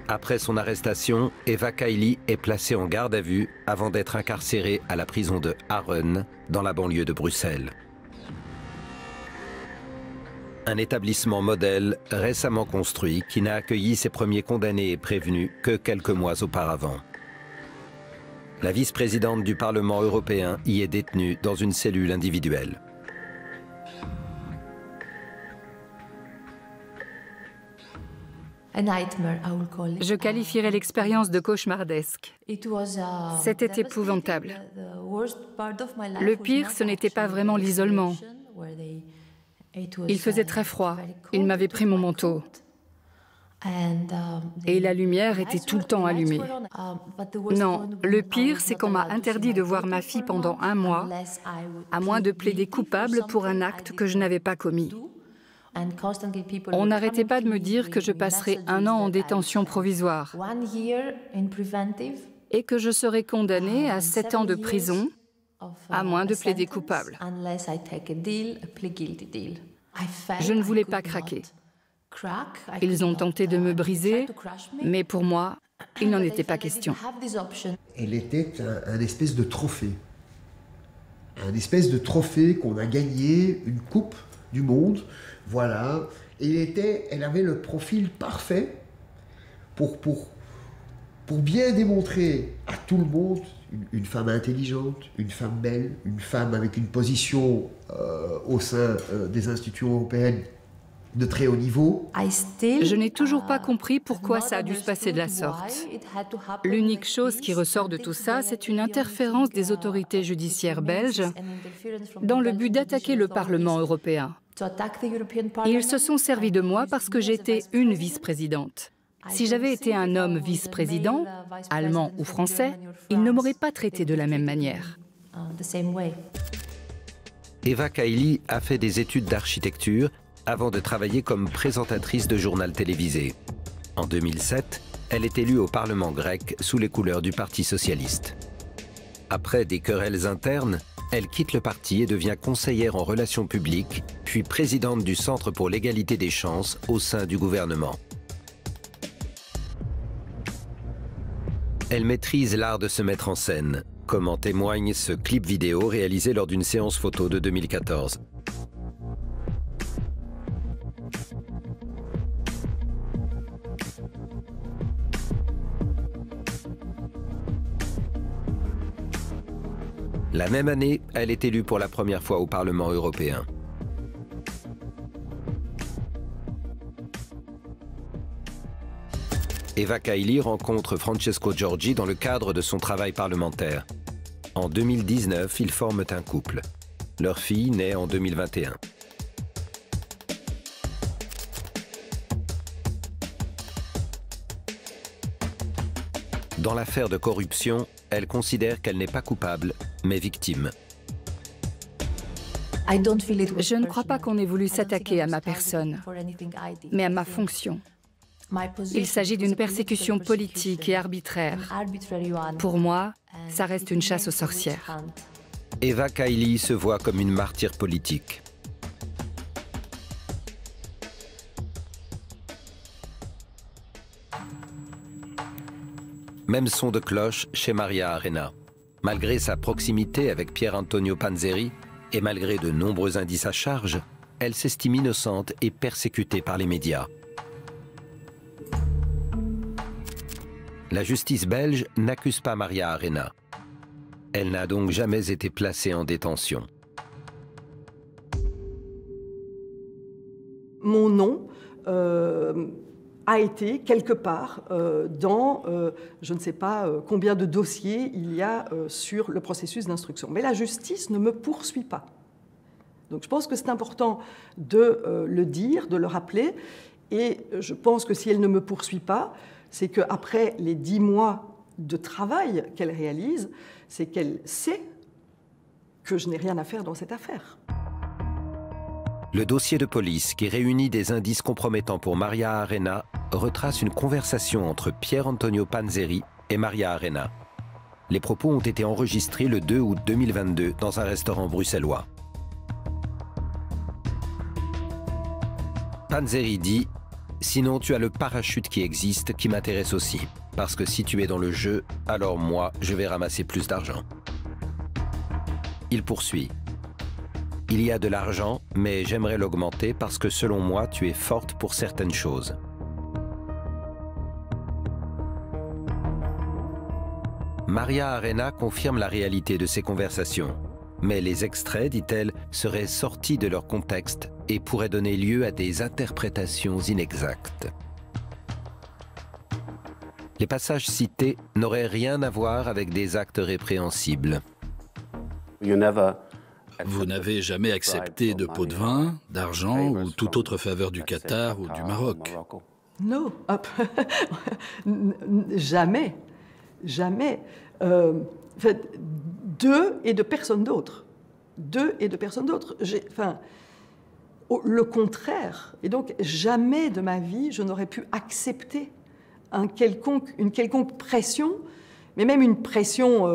Speaker 1: Après son arrestation, Eva Kaili est placée en garde à vue avant d'être incarcérée à la prison de Haren, dans la banlieue de Bruxelles. Un établissement modèle récemment construit qui n'a accueilli ses premiers condamnés et prévenus que quelques mois auparavant. La vice-présidente du Parlement européen y est détenue dans une cellule individuelle.
Speaker 4: Je qualifierais l'expérience de cauchemardesque. C'était épouvantable. Le pire, ce n'était pas vraiment l'isolement. Il faisait très froid. Il m'avait pris mon manteau. Et la lumière était tout le temps allumée. Non, le pire, c'est qu'on m'a interdit de voir ma fille pendant 1 mois, à moins de plaider coupable pour un acte que je n'avais pas commis. On n'arrêtait pas de me dire que je passerais 1 an en détention provisoire et que je serais condamnée à 7 ans de prison, à moins de plaider coupable. Je ne voulais pas craquer. Ils ont tenté de me briser, mais pour moi, il n'en était pas question.
Speaker 14: Elle était un espèce de trophée. Un espèce de trophée qu'on a gagné, une coupe du monde, voilà. Et elle avait le profil parfait pour bien démontrer à tout le monde une femme intelligente, une femme belle, une femme avec une position au sein des institutions européennes de très haut niveau.
Speaker 4: Je n'ai toujours pas compris pourquoi ça a dû se passer de la sorte. L'unique chose qui ressort de tout ça, c'est une interférence des autorités judiciaires belges dans le but d'attaquer le Parlement européen. Et ils se sont servis de moi parce que j'étais une vice-présidente. Si j'avais été un homme vice-président, allemand ou français, ils ne m'auraient pas traité de la même manière.
Speaker 1: Eva Kaili a fait des études d'architecture avant de travailler comme présentatrice de journal télévisé. En 2007, elle est élue au Parlement grec sous les couleurs du Parti socialiste. Après des querelles internes, elle quitte le parti et devient conseillère en relations publiques, puis présidente du Centre pour l'égalité des chances au sein du gouvernement. Elle maîtrise l'art de se mettre en scène, comme en témoigne ce clip vidéo réalisé lors d'une séance photo de 2014. La même année, elle est élue pour la première fois au Parlement européen. Eva Kaili rencontre Francesco Giorgi dans le cadre de son travail parlementaire. En 2019, ils forment un couple. Leur fille naît en 2021. Dans l'affaire de corruption, elle considère qu'elle n'est pas coupable, mais victime.
Speaker 4: Je ne crois pas qu'on ait voulu s'attaquer à ma personne, mais à ma fonction. Il s'agit d'une persécution politique et arbitraire. Pour moi, ça reste une chasse aux sorcières.
Speaker 1: Eva Kaili se voit comme une martyre politique. Même son de cloche chez Maria Arena. Malgré sa proximité avec Pier Antonio Panzeri et malgré de nombreux indices à charge, elle s'estime innocente et persécutée par les médias. La justice belge n'accuse pas Maria Arena. Elle n'a donc jamais été placée en détention.
Speaker 7: Mon nom a été quelque part dans je ne sais pas combien de dossiers il y a sur le processus d'instruction. Mais la justice ne me poursuit pas. Donc je pense que c'est important de le dire, de le rappeler, et je pense que si elle ne me poursuit pas, c'est qu'après les 10 mois de travail qu'elle réalise, c'est qu'elle sait que je n'ai rien à faire dans cette affaire.
Speaker 1: Le dossier de police qui réunit des indices compromettants pour Maria Arena retrace une conversation entre Pier Antonio Panzeri et Maria Arena. Les propos ont été enregistrés le 2 août 2022 dans un restaurant bruxellois. Panzeri dit « Sinon tu as le parachute qui existe, qui m'intéresse aussi. Parce que si tu es dans le jeu, alors moi, je vais ramasser plus d'argent. » Il poursuit. « Il y a de l'argent, mais j'aimerais l'augmenter parce que selon moi, tu es forte pour certaines choses. » Maria Arena confirme la réalité de ces conversations. Mais les extraits, dit-elle, seraient sortis de leur contexte et pourraient donner lieu à des interprétations inexactes. Les passages cités n'auraient rien à voir avec des actes répréhensibles.
Speaker 6: Vous n'avez jamais accepté de pot de vin, d'argent ou toute autre faveur du Qatar ou du Maroc?
Speaker 7: Non, jamais, jamais. En fait, d'eux et de personne d'autre. D'eux et de personne d'autre. Le contraire. Et donc, jamais de ma vie, je n'aurais pu accepter une quelconque pression, mais même une pression.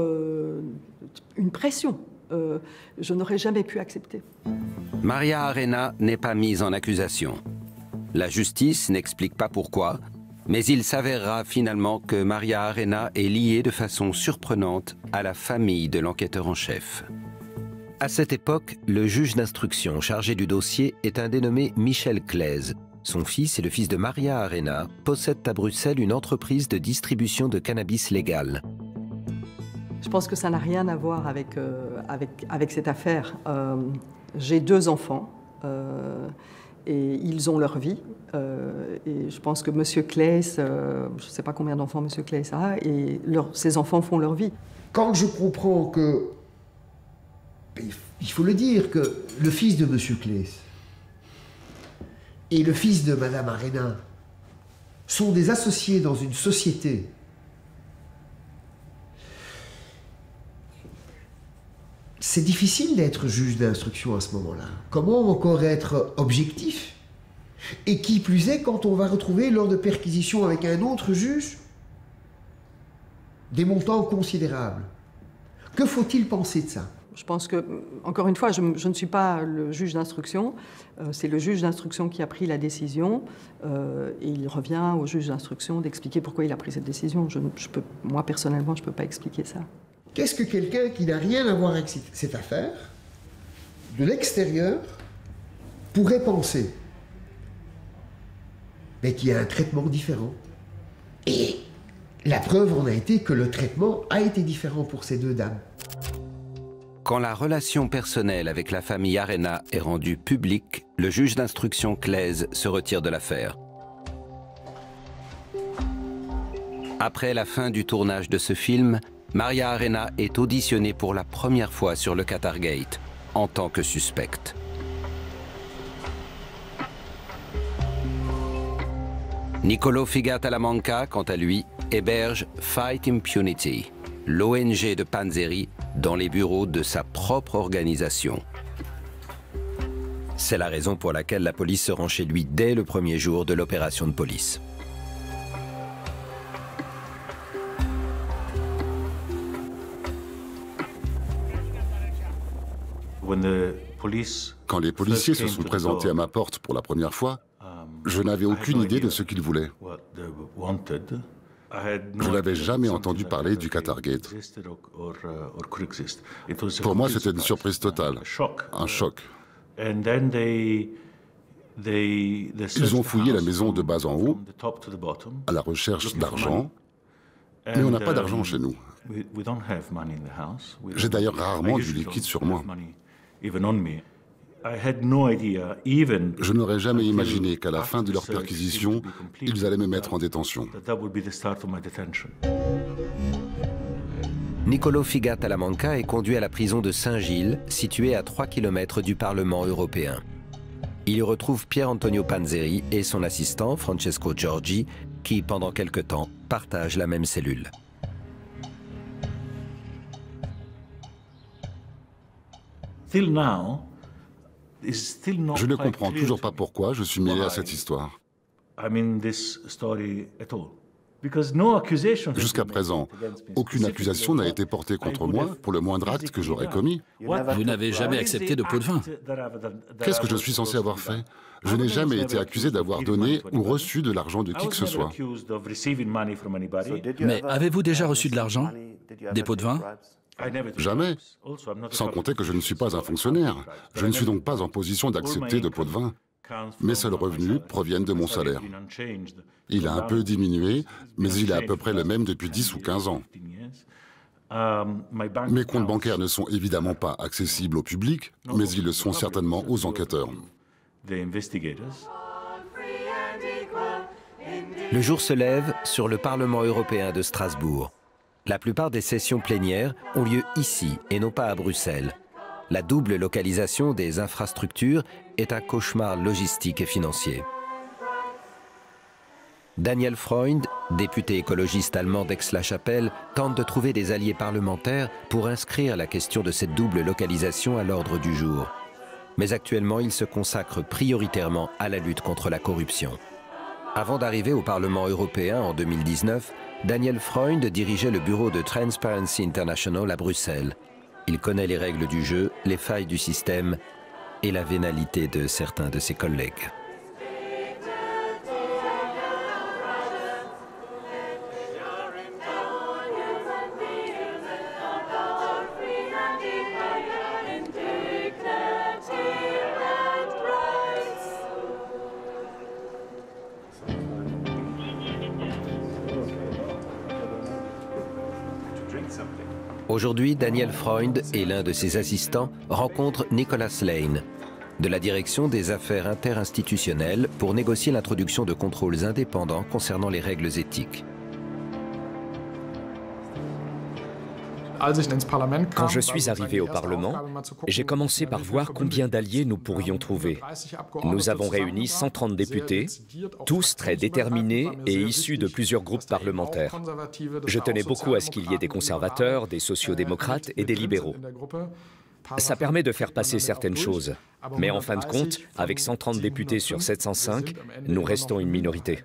Speaker 7: Je n'aurais jamais pu accepter.
Speaker 1: Maria Arena n'est pas mise en accusation. La justice n'explique pas pourquoi, mais il s'avérera finalement que Maria Arena est liée de façon surprenante à la famille de l'enquêteur en chef. À cette époque, le juge d'instruction chargé du dossier est un dénommé Michel Claise. Son fils et le fils de Maria Arena possèdent à Bruxelles une entreprise de distribution de cannabis légal.
Speaker 7: Je pense que ça n'a rien à voir avec cette affaire. J'ai 2 enfants. Et ils ont leur vie. Et je pense que M. Claes, je ne sais pas combien d'enfants M. Claes a, et ses enfants font leur vie.
Speaker 14: Quand je comprends que, il faut le dire, que le fils de M. Claes et le fils de Mme Arena sont des associés dans une société, c'est difficile d'être juge d'instruction à ce moment-là. Comment encore être objectif? Et qui plus est, quand on va retrouver lors de perquisitions avec un autre juge des montants considérables. Que faut-il penser de ça?
Speaker 7: Je pense que, encore une fois, je ne suis pas le juge d'instruction. C'est le juge d'instruction qui a pris la décision. Et il revient au juge d'instruction d'expliquer pourquoi il a pris cette décision. Moi, personnellement, je ne peux pas expliquer ça.
Speaker 14: Qu'est-ce que quelqu'un qui n'a rien à voir avec cette affaire, de l'extérieur, pourrait penser? Mais qu'il y a un traitement différent. Et la preuve en a été que le traitement a été différent pour ces 2 dames.
Speaker 1: Quand la relation personnelle avec la famille Arena est rendue publique, le juge d'instruction Claise se retire de l'affaire. Après la fin du tournage de ce film, Maria Arena est auditionnée pour la première fois sur le Qatar Gate, en tant que suspecte. Nicolo Figat-Talamanca, quant à lui, héberge Fight Impunity, l'ONG de Panzeri, dans les bureaux de sa propre organisation. C'est la raison pour laquelle la police se rend chez lui dès le premier jour de l'opération de police.
Speaker 12: Quand les policiers se sont présentés à ma porte pour la première fois, je n'avais aucune idée de ce qu'ils voulaient. Je n'avais jamais entendu parler du Qatar Gate. Pour moi, c'était une surprise totale, un choc. Ils ont fouillé la maison de bas en haut, à la recherche d'argent, mais on n'a pas d'argent chez nous. J'ai d'ailleurs rarement du liquide sur moi. Je n'aurais jamais imaginé qu'à la fin de leur perquisition, ils allaient me mettre en détention.
Speaker 1: Niccolò Figa Talamanca est conduit à la prison de Saint-Gilles, située à 3 km du Parlement européen. Il y retrouve Pier Antonio Panzeri et son assistant Francesco Giorgi, qui, pendant quelque temps, partagent la même cellule.
Speaker 12: Je ne comprends toujours pas pourquoi je suis mêlé à cette histoire. Jusqu'à présent, aucune accusation n'a été portée contre moi pour le moindre acte que j'aurais commis.
Speaker 6: Vous n'avez jamais accepté de pot de vin.
Speaker 12: Qu'est-ce que je suis censé avoir fait? Je n'ai jamais été accusé d'avoir donné ou reçu de l'argent de qui que ce soit.
Speaker 6: Mais avez-vous déjà reçu de l'argent? Des pots de vin?
Speaker 12: Jamais. Sans compter que je ne suis pas un fonctionnaire. Je ne suis donc pas en position d'accepter de pots de vin. Mes seuls revenus proviennent de mon salaire. Il a un peu diminué, mais il est à peu près le même depuis 10 ou 15 ans. Mes comptes bancaires ne sont évidemment pas accessibles au public, mais ils le sont certainement aux enquêteurs.
Speaker 1: Le jour se lève sur le Parlement européen de Strasbourg. La plupart des sessions plénières ont lieu ici et non pas à Bruxelles. La double localisation des infrastructures est un cauchemar logistique et financier. Daniel Freund, député écologiste allemand d'Aix-la-Chapelle, tente de trouver des alliés parlementaires pour inscrire la question de cette double localisation à l'ordre du jour. Mais actuellement, il se consacre prioritairement à la lutte contre la corruption. Avant d'arriver au Parlement européen en 2019, Daniel Freund dirigeait le bureau de Transparency International à Bruxelles. Il connaît les règles du jeu, les failles du système et la vénalité de certains de ses collègues. Aujourd'hui, Daniel Freund et l'un de ses assistants rencontrent Nicholas Lane, de la direction des affaires interinstitutionnelles, pour négocier l'introduction de contrôles indépendants concernant les règles éthiques.
Speaker 2: Quand je suis arrivé au Parlement, j'ai commencé par voir combien d'alliés nous pourrions trouver. Nous avons réuni 130 députés, tous très déterminés et issus de plusieurs groupes parlementaires. Je tenais beaucoup à ce qu'il y ait des conservateurs, des sociodémocrates et des libéraux. Ça permet de faire passer certaines choses, mais en fin de compte, avec 130 députés sur 705, nous restons une minorité.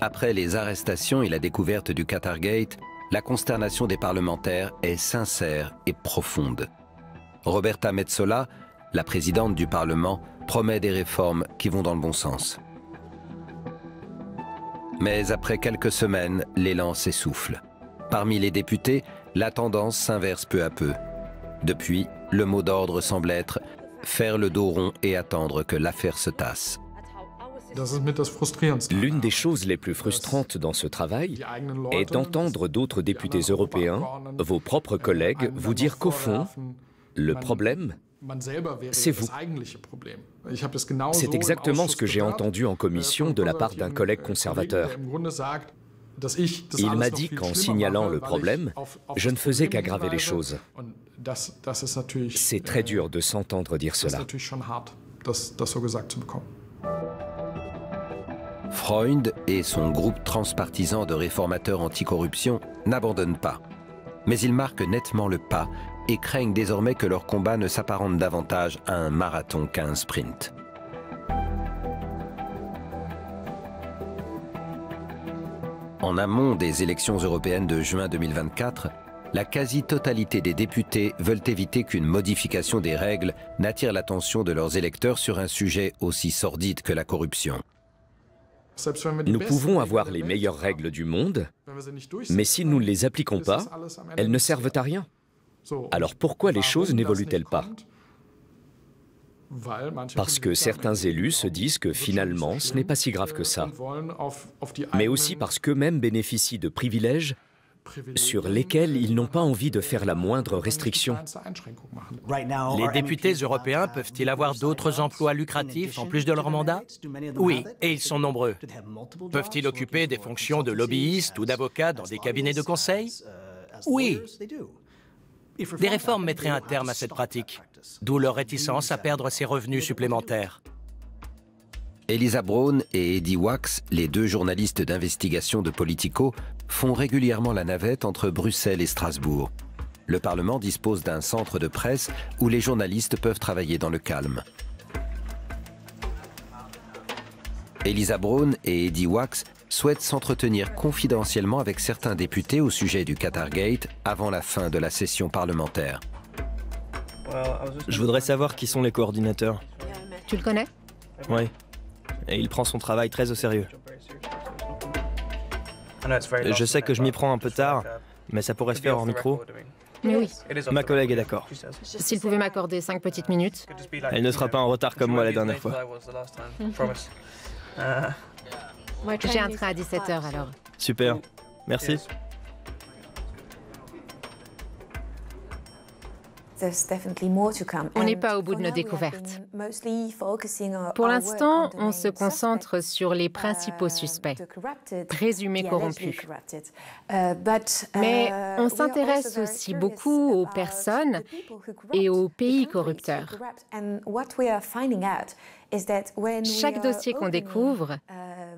Speaker 1: Après les arrestations et la découverte du Qatargate, la consternation des parlementaires est sincère et profonde. Roberta Metsola, la présidente du Parlement, promet des réformes qui vont dans le bon sens. Mais après quelques semaines, l'élan s'essouffle. Parmi les députés, la tendance s'inverse peu à peu. Depuis, le mot d'ordre semble être « faire le dos rond et attendre que l'affaire se tasse ».
Speaker 2: L'une des choses les plus frustrantes dans ce travail est d'entendre d'autres députés européens, vos propres collègues, vous dire qu'au fond, le problème, c'est vous. C'est exactement ce que j'ai entendu en commission de la part d'un collègue conservateur. Il m'a dit qu'en signalant le problème, je ne faisais qu'aggraver les choses. C'est très dur de s'entendre dire cela.
Speaker 1: Freund et son groupe transpartisan de réformateurs anticorruption n'abandonnent pas. Mais ils marquent nettement le pas et craignent désormais que leur combat ne s'apparente davantage à un marathon qu'à un sprint. En amont des élections européennes de juin 2024, la quasi-totalité des députés veulent éviter qu'une modification des règles n'attire l'attention de leurs électeurs sur un sujet aussi sordide que la corruption.
Speaker 2: Nous pouvons avoir les meilleures règles du monde, mais si nous ne les appliquons pas, elles ne servent à rien. Alors pourquoi les choses n'évoluent-elles pas? Parce que certains élus se disent que finalement, ce n'est pas si grave que ça. Mais aussi parce qu'eux-mêmes bénéficient de privilèges sur lesquels ils n'ont pas envie de faire la moindre restriction.
Speaker 3: Les députés européens peuvent-ils avoir d'autres emplois lucratifs en plus de leur mandat? Oui, et ils sont nombreux. Peuvent-ils occuper des fonctions de lobbyistes ou d'avocats dans des cabinets de conseil? Oui. Des réformes mettraient un terme à cette pratique, d'où leur réticence à perdre ces revenus supplémentaires.
Speaker 1: Elisa Braun et Eddie Wax, les deux journalistes d'investigation de Politico, font régulièrement la navette entre Bruxelles et Strasbourg. Le Parlement dispose d'un centre de presse où les journalistes peuvent travailler dans le calme. Elisa Braun et Eddie Wax souhaitent s'entretenir confidentiellement avec certains députés au sujet du Qatargate avant la fin de la session parlementaire.
Speaker 11: Je voudrais savoir qui sont les coordinateurs.
Speaker 9: Tu le connais?
Speaker 11: Oui. Et il prend son travail très au sérieux. Je sais que je m'y prends un peu tard, mais ça pourrait se faire hors micro.
Speaker 9: Mais oui.
Speaker 11: Ma collègue est d'accord.
Speaker 9: S'il pouvait m'accorder 5 petites minutes.
Speaker 11: Elle ne sera pas en retard comme moi la dernière fois.
Speaker 9: J'ai un train à 17h alors.
Speaker 11: Super. Merci.
Speaker 9: On n'est pas au bout de nos découvertes. Pour l'instant, on se concentre sur les principaux suspects, présumés corrompus. Mais on s'intéresse aussi beaucoup aux personnes et aux pays corrupteurs. Chaque dossier qu'on découvre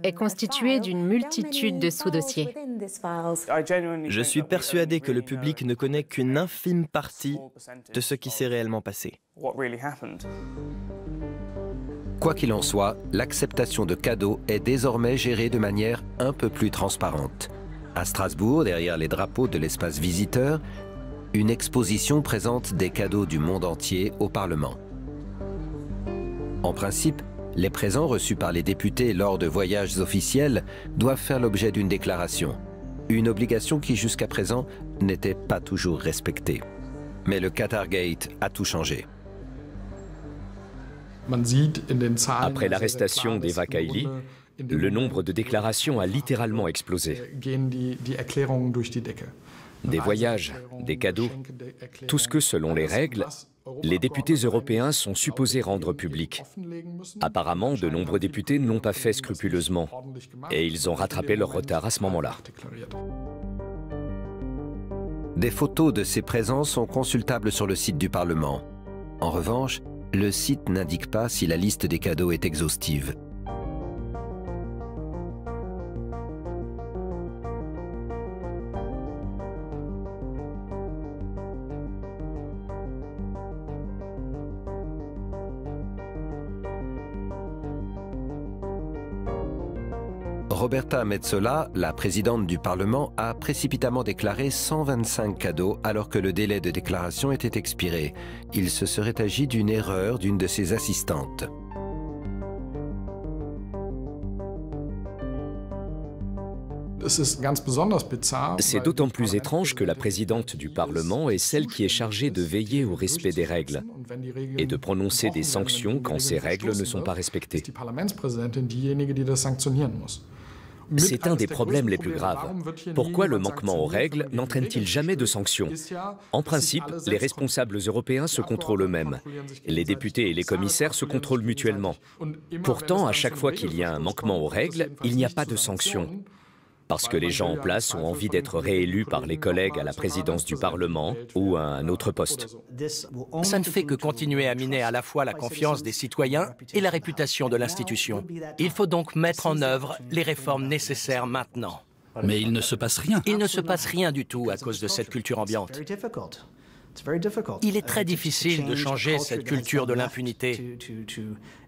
Speaker 9: est constitué d'une multitude de sous-dossiers.
Speaker 11: Je suis persuadé que le public ne connaît qu'une infime partie de ce qui s'est réellement passé.
Speaker 1: Quoi qu'il en soit, l'acceptation de cadeaux est désormais gérée de manière un peu plus transparente. À Strasbourg, derrière les drapeaux de l'espace visiteur, une exposition présente des cadeaux du monde entier au Parlement. En principe, les présents reçus par les députés lors de voyages officiels doivent faire l'objet d'une déclaration. Une obligation qui jusqu'à présent n'était pas toujours respectée. Mais le Qatargate a tout changé.
Speaker 2: Après l'arrestation d'Eva Kaili, le nombre de déclarations a littéralement explosé. Des voyages, des cadeaux, tout ce que, selon les règles, les députés européens sont supposés rendre public. Apparemment, de nombreux députés ne l'ont pas fait scrupuleusement, et ils ont rattrapé leur retard à ce moment-là.
Speaker 1: Des photos de ces présents sont consultables sur le site du Parlement. En revanche, le site n'indique pas si la liste des cadeaux est exhaustive. Roberta Metsola, la présidente du Parlement, a précipitamment déclaré 125 cadeaux alors que le délai de déclaration était expiré. Il se serait agi d'une erreur d'une de ses assistantes.
Speaker 2: C'est d'autant plus étrange que la présidente du Parlement est celle qui est chargée de veiller au respect des règles et de prononcer des sanctions quand ces règles ne sont pas respectées. C'est un des problèmes les plus graves. Pourquoi le manquement aux règles n'entraîne-t-il jamais de sanctions? En principe, les responsables européens se contrôlent eux-mêmes. Les députés et les commissaires se contrôlent mutuellement. Pourtant, à chaque fois qu'il y a un manquement aux règles, il n'y a pas de sanctions. Parce que les gens en place ont envie d'être réélus par les collègues à la présidence du Parlement ou à un autre poste.
Speaker 3: Ça ne fait que continuer à miner à la fois la confiance des citoyens et la réputation de l'institution. Il faut donc mettre en œuvre les réformes nécessaires maintenant.
Speaker 6: Mais il ne se passe rien.
Speaker 3: Il ne se passe rien du tout à cause de cette culture ambiante. Il est très difficile de changer cette culture de l'impunité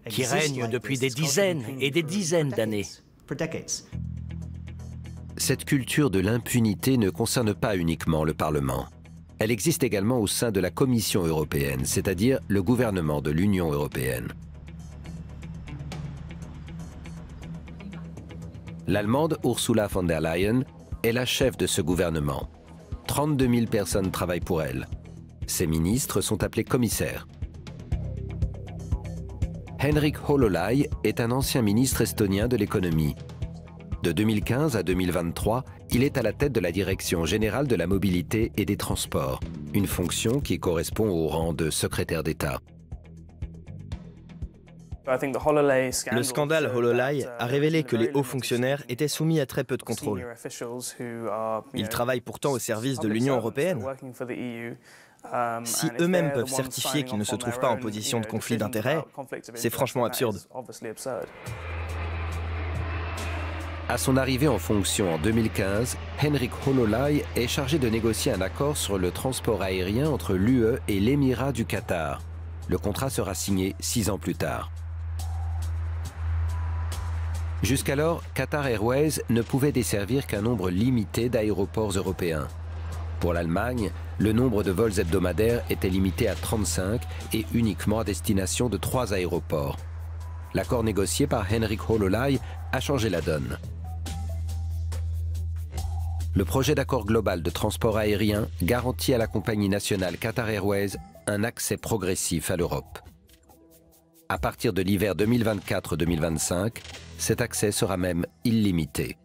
Speaker 3: qui règne depuis des dizaines et des dizaines d'années.
Speaker 1: Cette culture de l'impunité ne concerne pas uniquement le Parlement. Elle existe également au sein de la Commission européenne, c'est-à-dire le gouvernement de l'Union européenne. L'Allemande Ursula von der Leyen est la chef de ce gouvernement. 32 000 personnes travaillent pour elle. Ses ministres sont appelés commissaires. Henrik Hololai est un ancien ministre estonien de l'économie. De 2015 à 2023, il est à la tête de la Direction générale de la mobilité et des transports, une fonction qui correspond au rang de secrétaire d'État.
Speaker 11: Le scandale HoloLye a révélé que les hauts fonctionnaires étaient soumis à très peu de contrôle. Ils travaillent pourtant au service de l'Union européenne. Si eux-mêmes peuvent certifier qu'ils ne se trouvent pas en position de conflit d'intérêts, c'est franchement absurde.
Speaker 1: À son arrivée en fonction en 2015, Henrik HoloLye est chargé de négocier un accord sur le transport aérien entre l'UE et l'Émirat du Qatar. Le contrat sera signé 6 ans plus tard. Jusqu'alors, Qatar Airways ne pouvait desservir qu'un nombre limité d'aéroports européens. Pour l'Allemagne, le nombre de vols hebdomadaires était limité à 35 et uniquement à destination de 3 aéroports. L'accord négocié par Henrik HoloLye a changé la donne. Le projet d'accord global de transport aérien garantit à la compagnie nationale Qatar Airways un accès progressif à l'Europe. À partir de l'hiver 2024-2025, cet accès sera même illimité.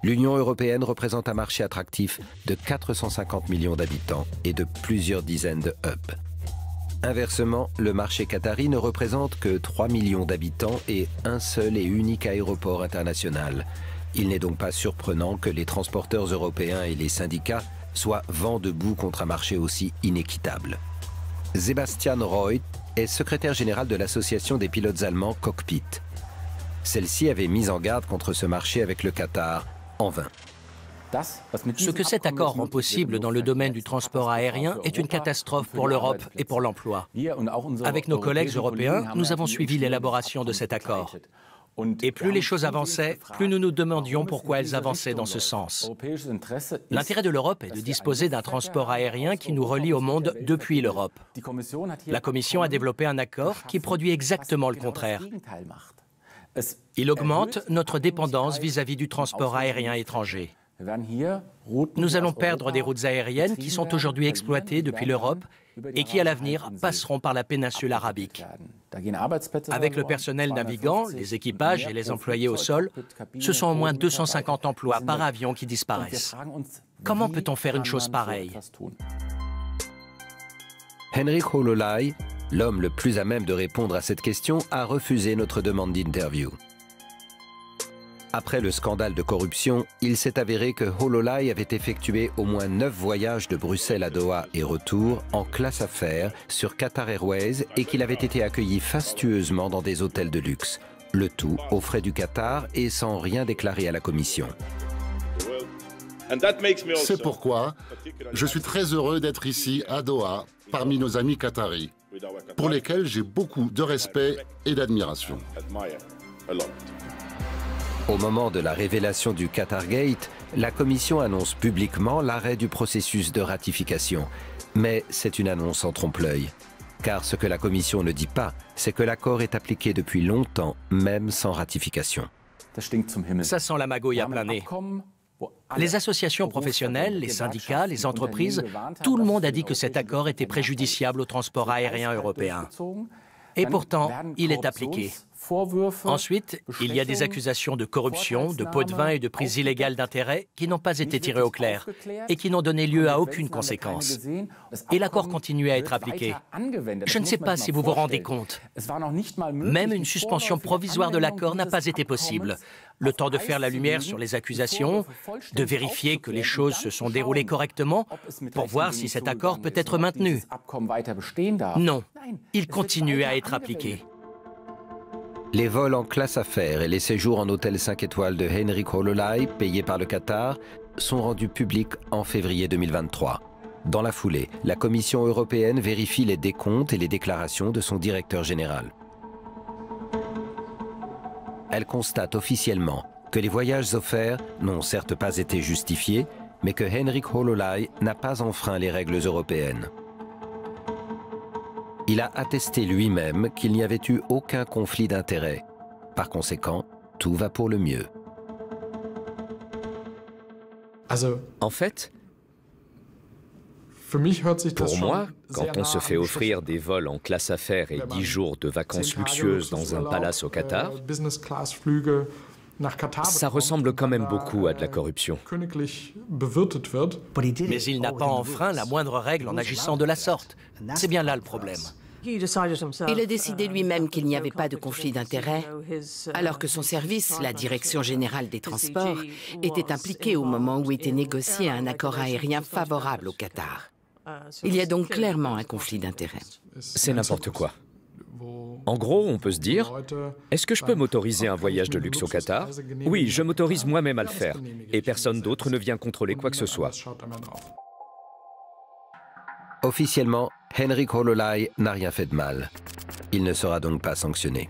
Speaker 1: L'Union européenne représente un marché attractif de 450 millions d'habitants et de plusieurs dizaines de hubs. Inversement, le marché qatari ne représente que 3 millions d'habitants et un seul et unique aéroport international. Il n'est donc pas surprenant que les transporteurs européens et les syndicats soient vent debout contre un marché aussi inéquitable. Sebastian Reuth est secrétaire général de l'association des pilotes allemands Cockpit. Celle-ci avait mis en garde contre ce marché avec le Qatar, en vain.
Speaker 3: Ce que cet accord rend possible dans le domaine du transport aérien est une catastrophe pour l'Europe et pour l'emploi. Avec nos collègues européens, nous avons suivi l'élaboration de cet accord. Et plus les choses avançaient, plus nous nous demandions pourquoi elles avançaient dans ce sens. L'intérêt de l'Europe est de disposer d'un transport aérien qui nous relie au monde depuis l'Europe. La Commission a développé un accord qui produit exactement le contraire. Il augmente notre dépendance vis-à-vis du transport aérien étranger. Nous allons perdre des routes aériennes qui sont aujourd'hui exploitées depuis l'Europe et qui, à l'avenir, passeront par la péninsule arabique. Avec le personnel navigant, les équipages et les employés au sol, ce sont au moins 250 emplois par avion qui disparaissent. Comment peut-on faire une chose pareille?
Speaker 1: Henrik HoloLye, l'homme le plus à même de répondre à cette question, a refusé notre demande d'interview. Après le scandale de corruption, il s'est avéré que HoloLye avait effectué au moins 9 voyages de Bruxelles à Doha et retour en classe affaires sur Qatar Airways et qu'il avait été accueilli fastueusement dans des hôtels de luxe. Le tout aux frais du Qatar et sans rien déclarer à la Commission.
Speaker 12: C'est pourquoi je suis très heureux d'être ici à Doha, parmi nos amis qataris, pour lesquels j'ai beaucoup de respect et d'admiration.
Speaker 1: Au moment de la révélation du Qatargate, la Commission annonce publiquement l'arrêt du processus de ratification. Mais c'est une annonce en trompe-l'œil. Car ce que la Commission ne dit pas, c'est que l'accord est appliqué depuis longtemps, même sans ratification.
Speaker 3: Ça sent la magouille à plein nez. Les associations professionnelles, les syndicats, les entreprises, tout le monde a dit que cet accord était préjudiciable au transport aérien européen. Et pourtant, il est appliqué. Ensuite, il y a des accusations de corruption, de pots de vin et de prise illégale d'intérêts qui n'ont pas été tirées au clair et qui n'ont donné lieu à aucune conséquence. Et l'accord continue à être appliqué. Je ne sais pas si vous vous rendez compte. Même une suspension provisoire de l'accord n'a pas été possible. Le temps de faire la lumière sur les accusations, de vérifier que les choses se sont déroulées correctement pour voir si cet accord peut être maintenu. Non, il continue à être appliqué.
Speaker 1: Les vols en classe affaires et les séjours en hôtel 5 étoiles de Henrik HoloLye, payés par le Qatar, sont rendus publics en février 2023. Dans la foulée, la Commission européenne vérifie les décomptes et les déclarations de son directeur général. Elle constate officiellement que les voyages offerts n'ont certes pas été justifiés, mais que Henrik HoloLye n'a pas enfreint les règles européennes. Il a attesté lui-même qu'il n'y avait eu aucun conflit d'intérêts. Par conséquent, tout va pour le mieux.
Speaker 2: En fait, pour moi, quand on se fait offrir des vols en classe affaires et 10 jours de vacances luxueuses dans un palace au Qatar, Ça ressemble quand même beaucoup à de la corruption.
Speaker 3: Mais il n'a pas enfreint la moindre règle en agissant de la sorte. C'est bien là le problème.
Speaker 5: Il a décidé lui-même qu'il n'y avait pas de conflit d'intérêts, alors que son service, la Direction générale des transports, était impliqué au moment où était négocié un accord aérien favorable au Qatar. Il y a donc clairement un conflit d'intérêts.
Speaker 2: C'est n'importe quoi. En gros, on peut se dire, est-ce que je peux m'autoriser un voyage de luxe au Qatar? Oui, je m'autorise moi-même à le faire, et personne d'autre ne vient contrôler quoi que ce soit.
Speaker 1: Officiellement, Henrik Hololai n'a rien fait de mal. Il ne sera donc pas sanctionné.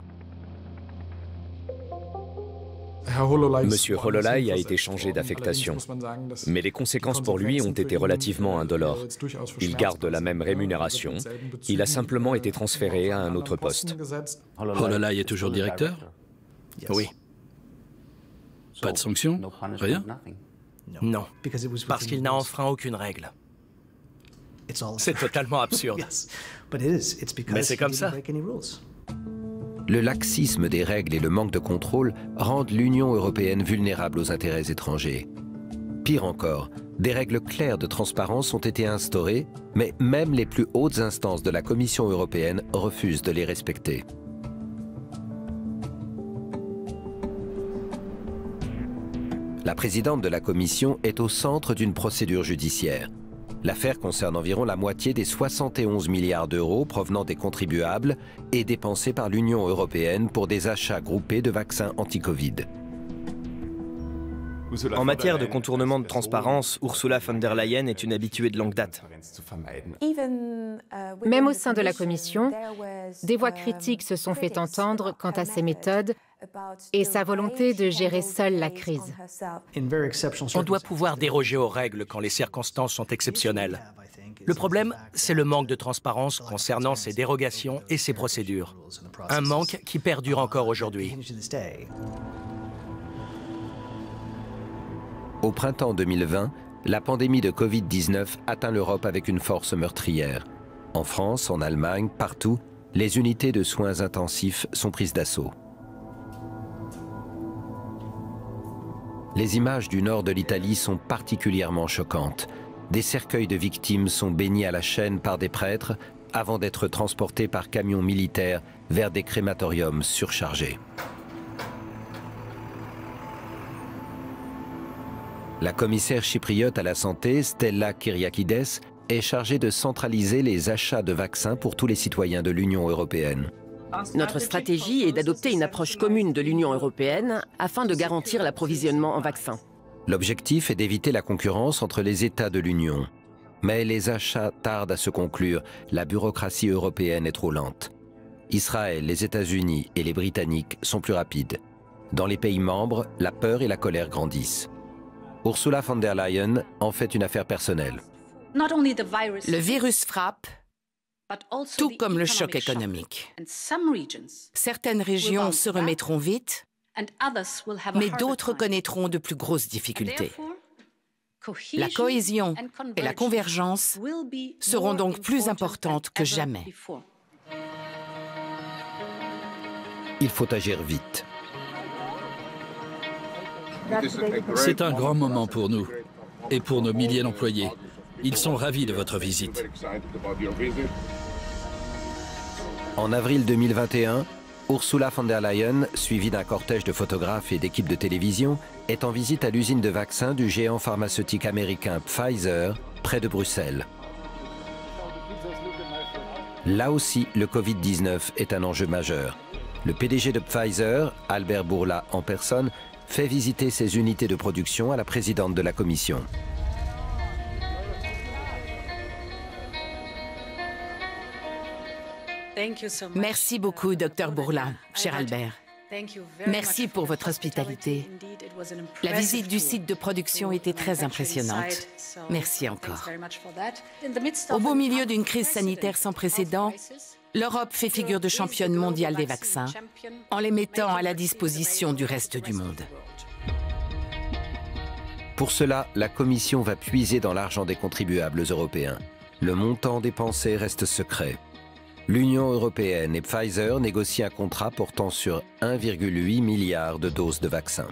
Speaker 2: Monsieur Hololai a été changé d'affectation, mais les conséquences pour lui ont été relativement indolores. Il garde la même rémunération, il a simplement été transféré à un autre poste.
Speaker 6: Hololai est toujours directeur?
Speaker 3: Oui.
Speaker 6: Pas de sanction? Rien?
Speaker 3: Non, parce qu'il n'a enfreint aucune règle. C'est totalement absurde. Mais c'est comme ça.
Speaker 1: Le laxisme des règles et le manque de contrôle rendent l'Union européenne vulnérable aux intérêts étrangers. Pire encore, des règles claires de transparence ont été instaurées, mais même les plus hautes instances de la Commission européenne refusent de les respecter. La présidente de la Commission est au centre d'une procédure judiciaire. L'affaire concerne environ la moitié des 71 milliards d'euros provenant des contribuables et dépensés par l'Union européenne pour des achats groupés de vaccins anti-Covid.
Speaker 11: En matière de contournement de transparence, Ursula von der Leyen est une habituée de longue date.
Speaker 9: Même au sein de la Commission, des voix critiques se sont fait entendre quant à ses méthodes et sa volonté de gérer seule la crise.
Speaker 3: On doit pouvoir déroger aux règles quand les circonstances sont exceptionnelles. Le problème, c'est le manque de transparence concernant ces dérogations et ces procédures. Un manque qui perdure encore aujourd'hui.
Speaker 1: Au printemps 2020, la pandémie de Covid-19 atteint l'Europe avec une force meurtrière. En France, en Allemagne, partout, les unités de soins intensifs sont prises d'assaut. Les images du nord de l'Italie sont particulièrement choquantes. Des cercueils de victimes sont baignés à la chaîne par des prêtres avant d'être transportés par camions militaires vers des crématoriums surchargés. La commissaire chypriote à la santé, Stella Kyriakides, est chargée de centraliser les achats de vaccins pour tous les citoyens de l'Union européenne.
Speaker 15: Notre stratégie est d'adopter une approche commune de l'Union européenne afin de garantir l'approvisionnement en vaccins.
Speaker 1: L'objectif est d'éviter la concurrence entre les États de l'Union. Mais les achats tardent à se conclure, la bureaucratie européenne est trop lente. Israël, les États-Unis et les Britanniques sont plus rapides. Dans les pays membres, la peur et la colère grandissent. Ursula von der Leyen en fait une affaire personnelle.
Speaker 5: Le virus frappe, tout comme le choc économique. Certaines régions se remettront vite, mais d'autres connaîtront de plus grosses difficultés. La cohésion et la convergence seront donc plus importantes que jamais.
Speaker 1: Il faut agir vite.
Speaker 6: C'est un grand moment pour nous et pour nos milliers d'employés. Ils sont ravis de votre visite.
Speaker 1: En avril 2021, Ursula von der Leyen, suivie d'un cortège de photographes et d'équipes de télévision, est en visite à l'usine de vaccins du géant pharmaceutique américain Pfizer, près de Bruxelles. Là aussi, le Covid-19 est un enjeu majeur. Le PDG de Pfizer, Albert Bourla en personne, fait visiter ses unités de production à la présidente de la Commission.
Speaker 5: Merci beaucoup, Dr Bourla, cher Albert. Merci pour votre hospitalité. La visite du site de production était très impressionnante. Merci encore. Au beau milieu d'une crise sanitaire sans précédent, l'Europe fait figure de championne mondiale des vaccins en les mettant à la disposition du reste du monde.
Speaker 1: Pour cela, la Commission va puiser dans l'argent des contribuables européens. Le montant dépensé reste secret. L'Union européenne et Pfizer négocient un contrat portant sur 1,8 milliard de doses de vaccins.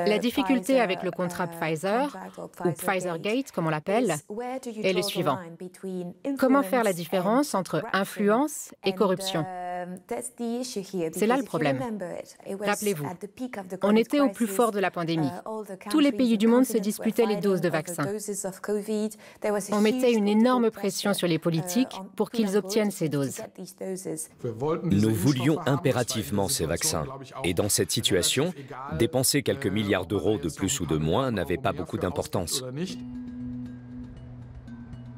Speaker 9: La difficulté avec le contrat Pfizer, ou Pfizergate comme on l'appelle, est le suivant. Comment faire la différence entre influence et corruption? C'est là le problème. Rappelez-vous, on était au plus fort de la pandémie. Tous les pays du monde se disputaient les doses de vaccins. On mettait une énorme pression sur les politiques pour qu'ils obtiennent ces doses.
Speaker 2: Nous voulions impérativement ces vaccins. Et dans cette situation, dépenser quelques milliards d'euros de plus ou de moins n'avait pas beaucoup d'importance.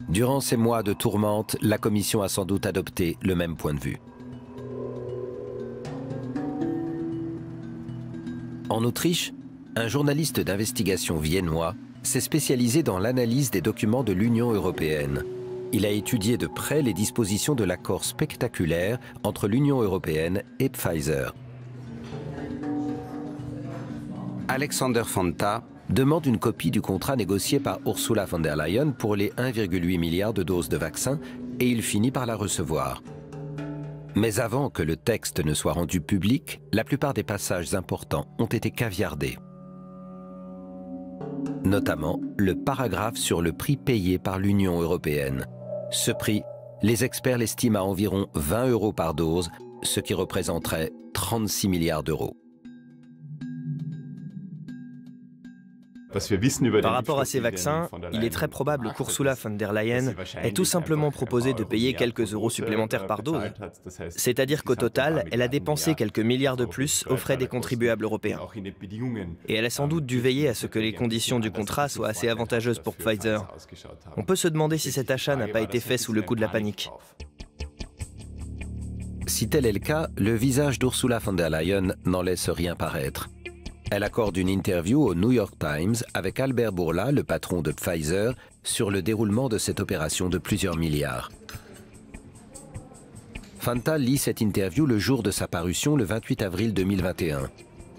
Speaker 1: Durant ces mois de tourmente, la Commission a sans doute adopté le même point de vue. En Autriche, un journaliste d'investigation viennois s'est spécialisé dans l'analyse des documents de l'Union européenne. Il a étudié de près les dispositions de l'accord spectaculaire entre l'Union européenne et Pfizer. Alexander Fanta demande une copie du contrat négocié par Ursula von der Leyen pour les 1,8 milliard de doses de vaccins et il finit par la recevoir. Mais avant que le texte ne soit rendu public, la plupart des passages importants ont été caviardés. Notamment le paragraphe sur le prix payé par l'Union européenne. Ce prix, les experts l'estiment à environ 20 € par dose, ce qui représenterait 36 milliards d'euros.
Speaker 11: Par rapport à ces vaccins, il est très probable qu'Ursula von der Leyen ait tout simplement proposé de payer quelques euros supplémentaires par dose. C'est-à-dire qu'au total, elle a dépensé quelques milliards de plus aux frais des contribuables européens. Et elle a sans doute dû veiller à ce que les conditions du contrat soient assez avantageuses pour Pfizer. On peut se demander si cet achat n'a pas été fait sous le coup de la panique.
Speaker 1: Si tel est le cas, le visage d'Ursula von der Leyen n'en laisse rien paraître. Elle accorde une interview au New York Times avec Albert Bourla, le patron de Pfizer, sur le déroulement de cette opération de plusieurs milliards. Fanta lit cette interview le jour de sa parution, le 28 avril 2021.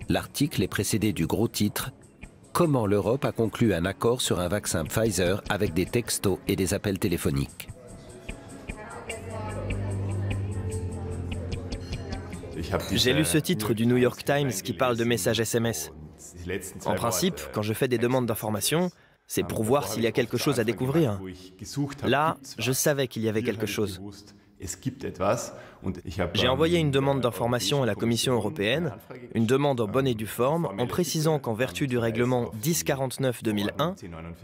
Speaker 1: L'article est précédé du gros titre « Comment l'Europe a conclu un accord sur un vaccin Pfizer avec des textos et des appels téléphoniques ».
Speaker 11: J'ai lu ce titre du New York Times qui parle de messages SMS. En principe, quand je fais des demandes d'informations, c'est pour voir s'il y a quelque chose à découvrir. Là, je savais qu'il y avait quelque chose. J'ai envoyé une demande d'information à la Commission européenne, une demande en bonne et due forme, en précisant qu'en vertu du règlement 1049/2001,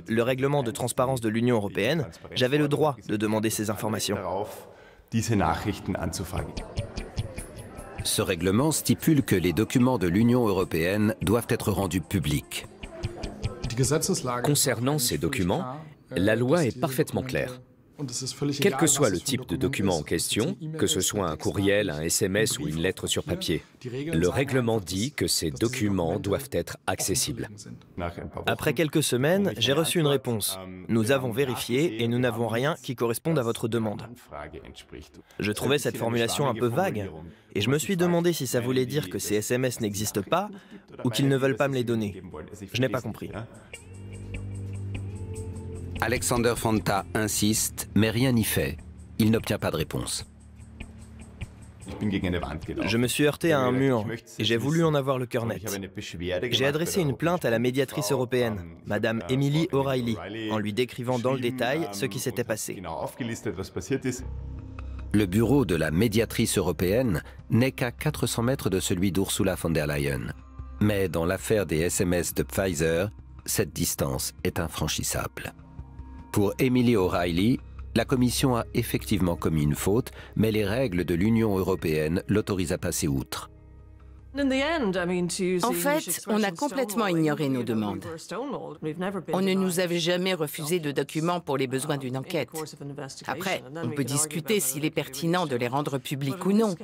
Speaker 11: le règlement de transparence de l'Union européenne, j'avais le droit de demander ces informations.
Speaker 1: Ce règlement stipule que les documents de l'Union européenne doivent être rendus publics.
Speaker 2: Concernant ces documents, la loi est parfaitement claire. Quel que soit le type de document en question, que ce soit un courriel, un SMS ou une lettre sur papier, le règlement dit que ces documents doivent être accessibles.
Speaker 11: Après quelques semaines, j'ai reçu une réponse. Nous avons vérifié et nous n'avons rien qui corresponde à votre demande. Je trouvais cette formulation un peu vague et je me suis demandé si ça voulait dire que ces SMS n'existent pas ou qu'ils ne veulent pas me les donner. Je n'ai pas compris.
Speaker 1: Alexander Fanta insiste, mais rien n'y fait. Il n'obtient pas de réponse.
Speaker 11: Je me suis heurté à un mur et j'ai voulu en avoir le cœur net. J'ai adressé une plainte à la médiatrice européenne, Madame Emily O'Reilly, en lui décrivant dans le détail ce qui s'était passé.
Speaker 1: Le bureau de la médiatrice européenne n'est qu'à 400 mètres de celui d'Ursula von der Leyen. Mais dans l'affaire des SMS de Pfizer, cette distance est infranchissable. Pour Emily O'Reilly, la Commission a effectivement commis une faute, mais les règles de l'Union européenne l'autorisent à passer outre.
Speaker 5: En fait, on a complètement ignoré nos demandes. On ne nous avait jamais refusé de documents pour les besoins d'une enquête. Après, on peut discuter s'il est pertinent de les rendre publics ou non.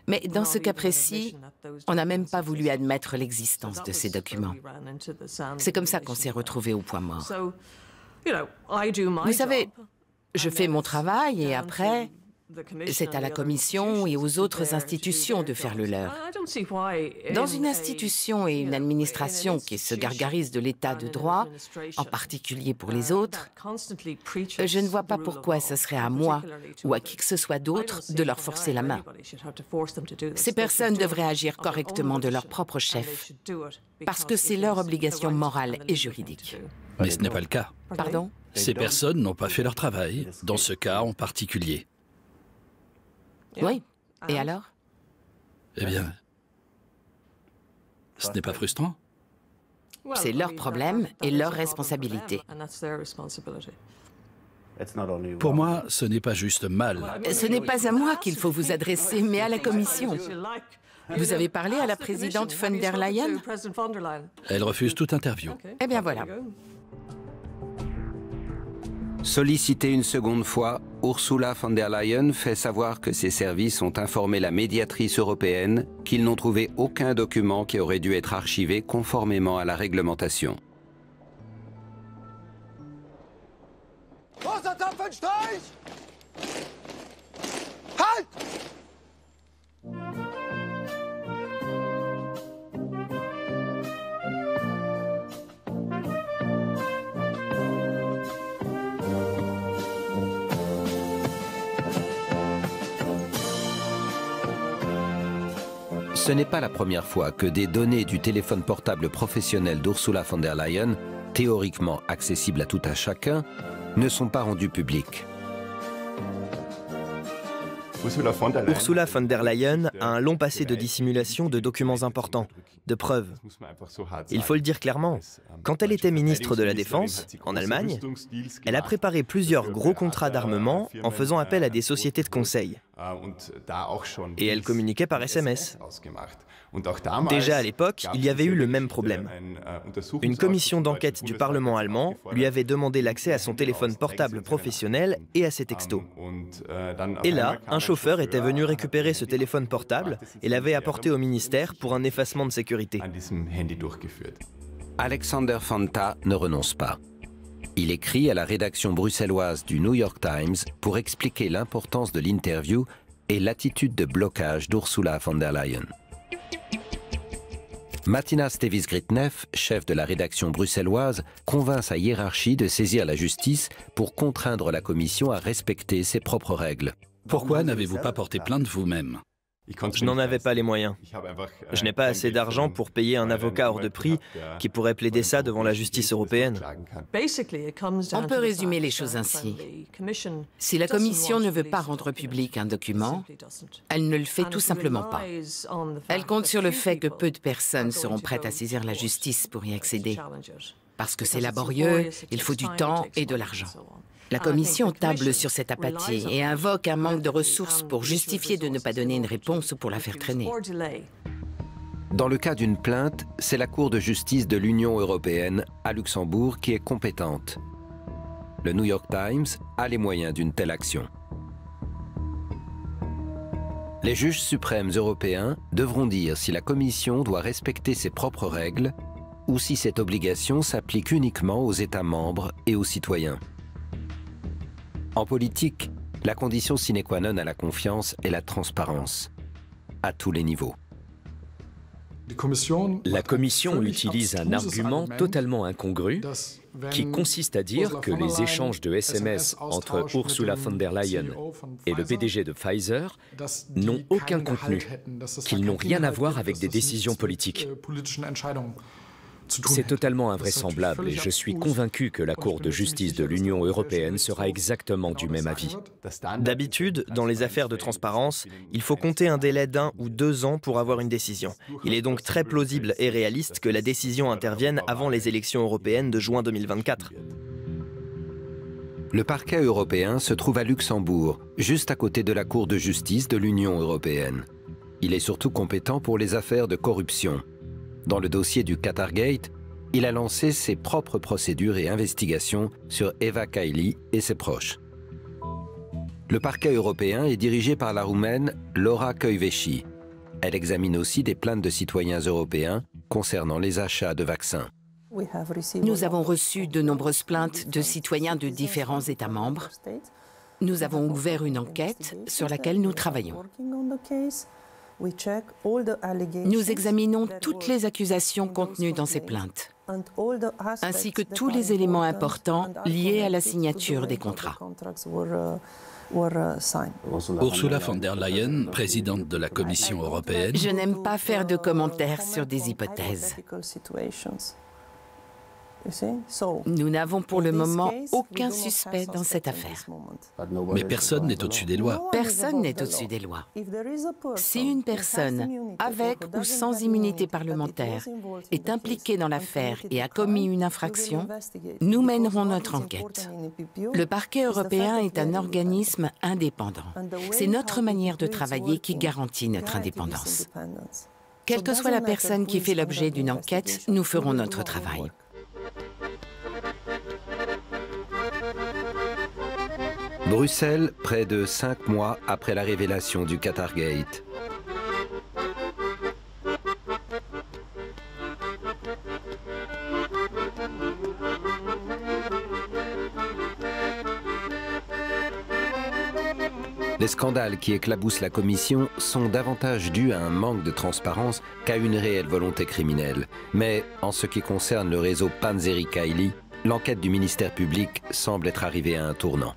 Speaker 5: Mais dans ce cas précis, on n'a même pas voulu admettre l'existence de ces documents. C'est comme ça qu'on s'est retrouvés au point mort. Vous savez, je fais mon travail et après, C'est à la Commission et aux autres institutions de faire le leur. Dans une institution et une administration qui se gargarisent de l'état de droit, en particulier pour les autres, je ne vois pas pourquoi ce serait à moi ou à qui que ce soit d'autre de leur forcer la main. Ces personnes devraient agir correctement de leur propre chef, parce que c'est leur obligation morale et juridique.
Speaker 6: Mais ce n'est pas le cas.
Speaker 5: Pardon ?
Speaker 6: Ces personnes n'ont pas fait leur travail, dans ce cas en particulier.
Speaker 5: Oui. Et alors ?
Speaker 6: Eh bien, ce n'est pas frustrant?
Speaker 5: C'est leur problème et leur responsabilité.
Speaker 6: Pour moi, ce n'est pas juste mal.
Speaker 5: Ce n'est pas à moi qu'il faut vous adresser, mais à la Commission. Vous avez parlé à la présidente von der Leyen?
Speaker 6: Elle refuse toute interview.
Speaker 5: Eh bien voilà.
Speaker 1: Sollicitée une seconde fois, Ursula von der Leyen fait savoir que ses services ont informé la médiatrice européenne qu'ils n'ont trouvé aucun document qui aurait dû être archivé conformément à la réglementation. Ce n'est pas la première fois que des données du téléphone portable professionnel d'Ursula von der Leyen, théoriquement accessibles à tout un chacun, ne sont pas rendues publiques.
Speaker 11: Ursula von der Leyen a un long passé de dissimulation de documents importants, de preuves. Il faut le dire clairement, quand elle était ministre de la Défense, en Allemagne, elle a préparé plusieurs gros contrats d'armement en faisant appel à des sociétés de conseil. Et elle communiquait par SMS. Déjà à l'époque, il y avait eu le même problème. Une commission d'enquête du Parlement allemand lui avait demandé l'accès à son téléphone portable professionnel et à ses textos. Et là, un chauffeur était venu récupérer ce téléphone portable et l'avait apporté au ministère pour un effacement de sécurité.
Speaker 1: Alexander Fanta ne renonce pas. Il écrit à la rédaction bruxelloise du New York Times pour expliquer l'importance de l'interview et l'attitude de blocage d'Ursula von der Leyen. Martina Stevis-Gritneff, chef de la rédaction bruxelloise, convainc sa hiérarchie de saisir la justice pour contraindre la Commission à respecter ses propres règles.
Speaker 6: Pourquoi n'avez-vous pas porté plainte vous-même?
Speaker 11: Je n'en avais pas les moyens. Je n'ai pas assez d'argent pour payer un avocat hors de prix qui pourrait plaider ça devant la justice européenne.
Speaker 5: On peut résumer les choses ainsi. Si la Commission ne veut pas rendre public un document, elle ne le fait tout simplement pas. Elle compte sur le fait que peu de personnes seront prêtes à saisir la justice pour y accéder. Parce que c'est laborieux, il faut du temps et de l'argent. La Commission table sur cette apathie et invoque un manque de ressources pour justifier de ne pas donner une réponse ou pour la faire traîner.
Speaker 1: Dans le cas d'une plainte, c'est la Cour de justice de l'Union européenne à Luxembourg qui est compétente. Le New York Times a les moyens d'une telle action. Les juges suprêmes européens devront dire si la Commission doit respecter ses propres règles ou si cette obligation s'applique uniquement aux États membres et aux citoyens. En politique, la condition sine qua non à la confiance est la transparence, à tous les niveaux.
Speaker 2: La Commission utilise un argument totalement incongru qui consiste à dire que les échanges de SMS entre Ursula von der Leyen et le PDG de Pfizer n'ont aucun contenu, qu'ils n'ont rien à voir avec des décisions politiques. C'est totalement invraisemblable et je suis convaincu que la Cour de justice de l'Union européenne sera exactement du même avis.
Speaker 11: D'habitude, dans les affaires de transparence, il faut compter un délai d'1 ou 2 ans pour avoir une décision. Il est donc très plausible et réaliste que la décision intervienne avant les élections européennes de juin 2024.
Speaker 1: Le parquet européen se trouve à Luxembourg, juste à côté de la Cour de justice de l'Union européenne. Il est surtout compétent pour les affaires de corruption. Dans le dossier du Qatargate, il a lancé ses propres procédures et investigations sur Eva Kaili et ses proches. Le parquet européen est dirigé par la Roumaine Laura Kövesi. Elle examine aussi des plaintes de citoyens européens concernant les achats de vaccins.
Speaker 5: Nous avons reçu de nombreuses plaintes de citoyens de différents États membres Nous avons ouvert une enquête sur laquelle nous travaillons. Nous examinons toutes les accusations contenues dans ces plaintes, ainsi que tous les éléments importants liés à la signature des contrats.
Speaker 6: Ursula von der Leyen, présidente de la Commission européenne.
Speaker 5: Je n'aime pas faire de commentaires sur des hypothèses. Nous n'avons pour le moment aucun suspect dans cette affaire.
Speaker 6: Mais personne n'est au-dessus des lois.
Speaker 5: Personne n'est au-dessus des lois. Si une personne, avec ou sans immunité parlementaire, est impliquée dans l'affaire et a commis une infraction, nous mènerons notre enquête. Le parquet européen est un organisme indépendant. C'est notre manière de travailler qui garantit notre indépendance. Quelle que soit la personne qui fait l'objet d'une enquête, nous ferons notre travail.
Speaker 1: Bruxelles, près de 5 mois après la révélation du Qatargate. Les scandales qui éclaboussent la Commission sont davantage dus à un manque de transparence qu'à une réelle volonté criminelle. Mais en ce qui concerne le réseau Panzeri-Kaili, l'enquête du ministère public semble être arrivée à un tournant.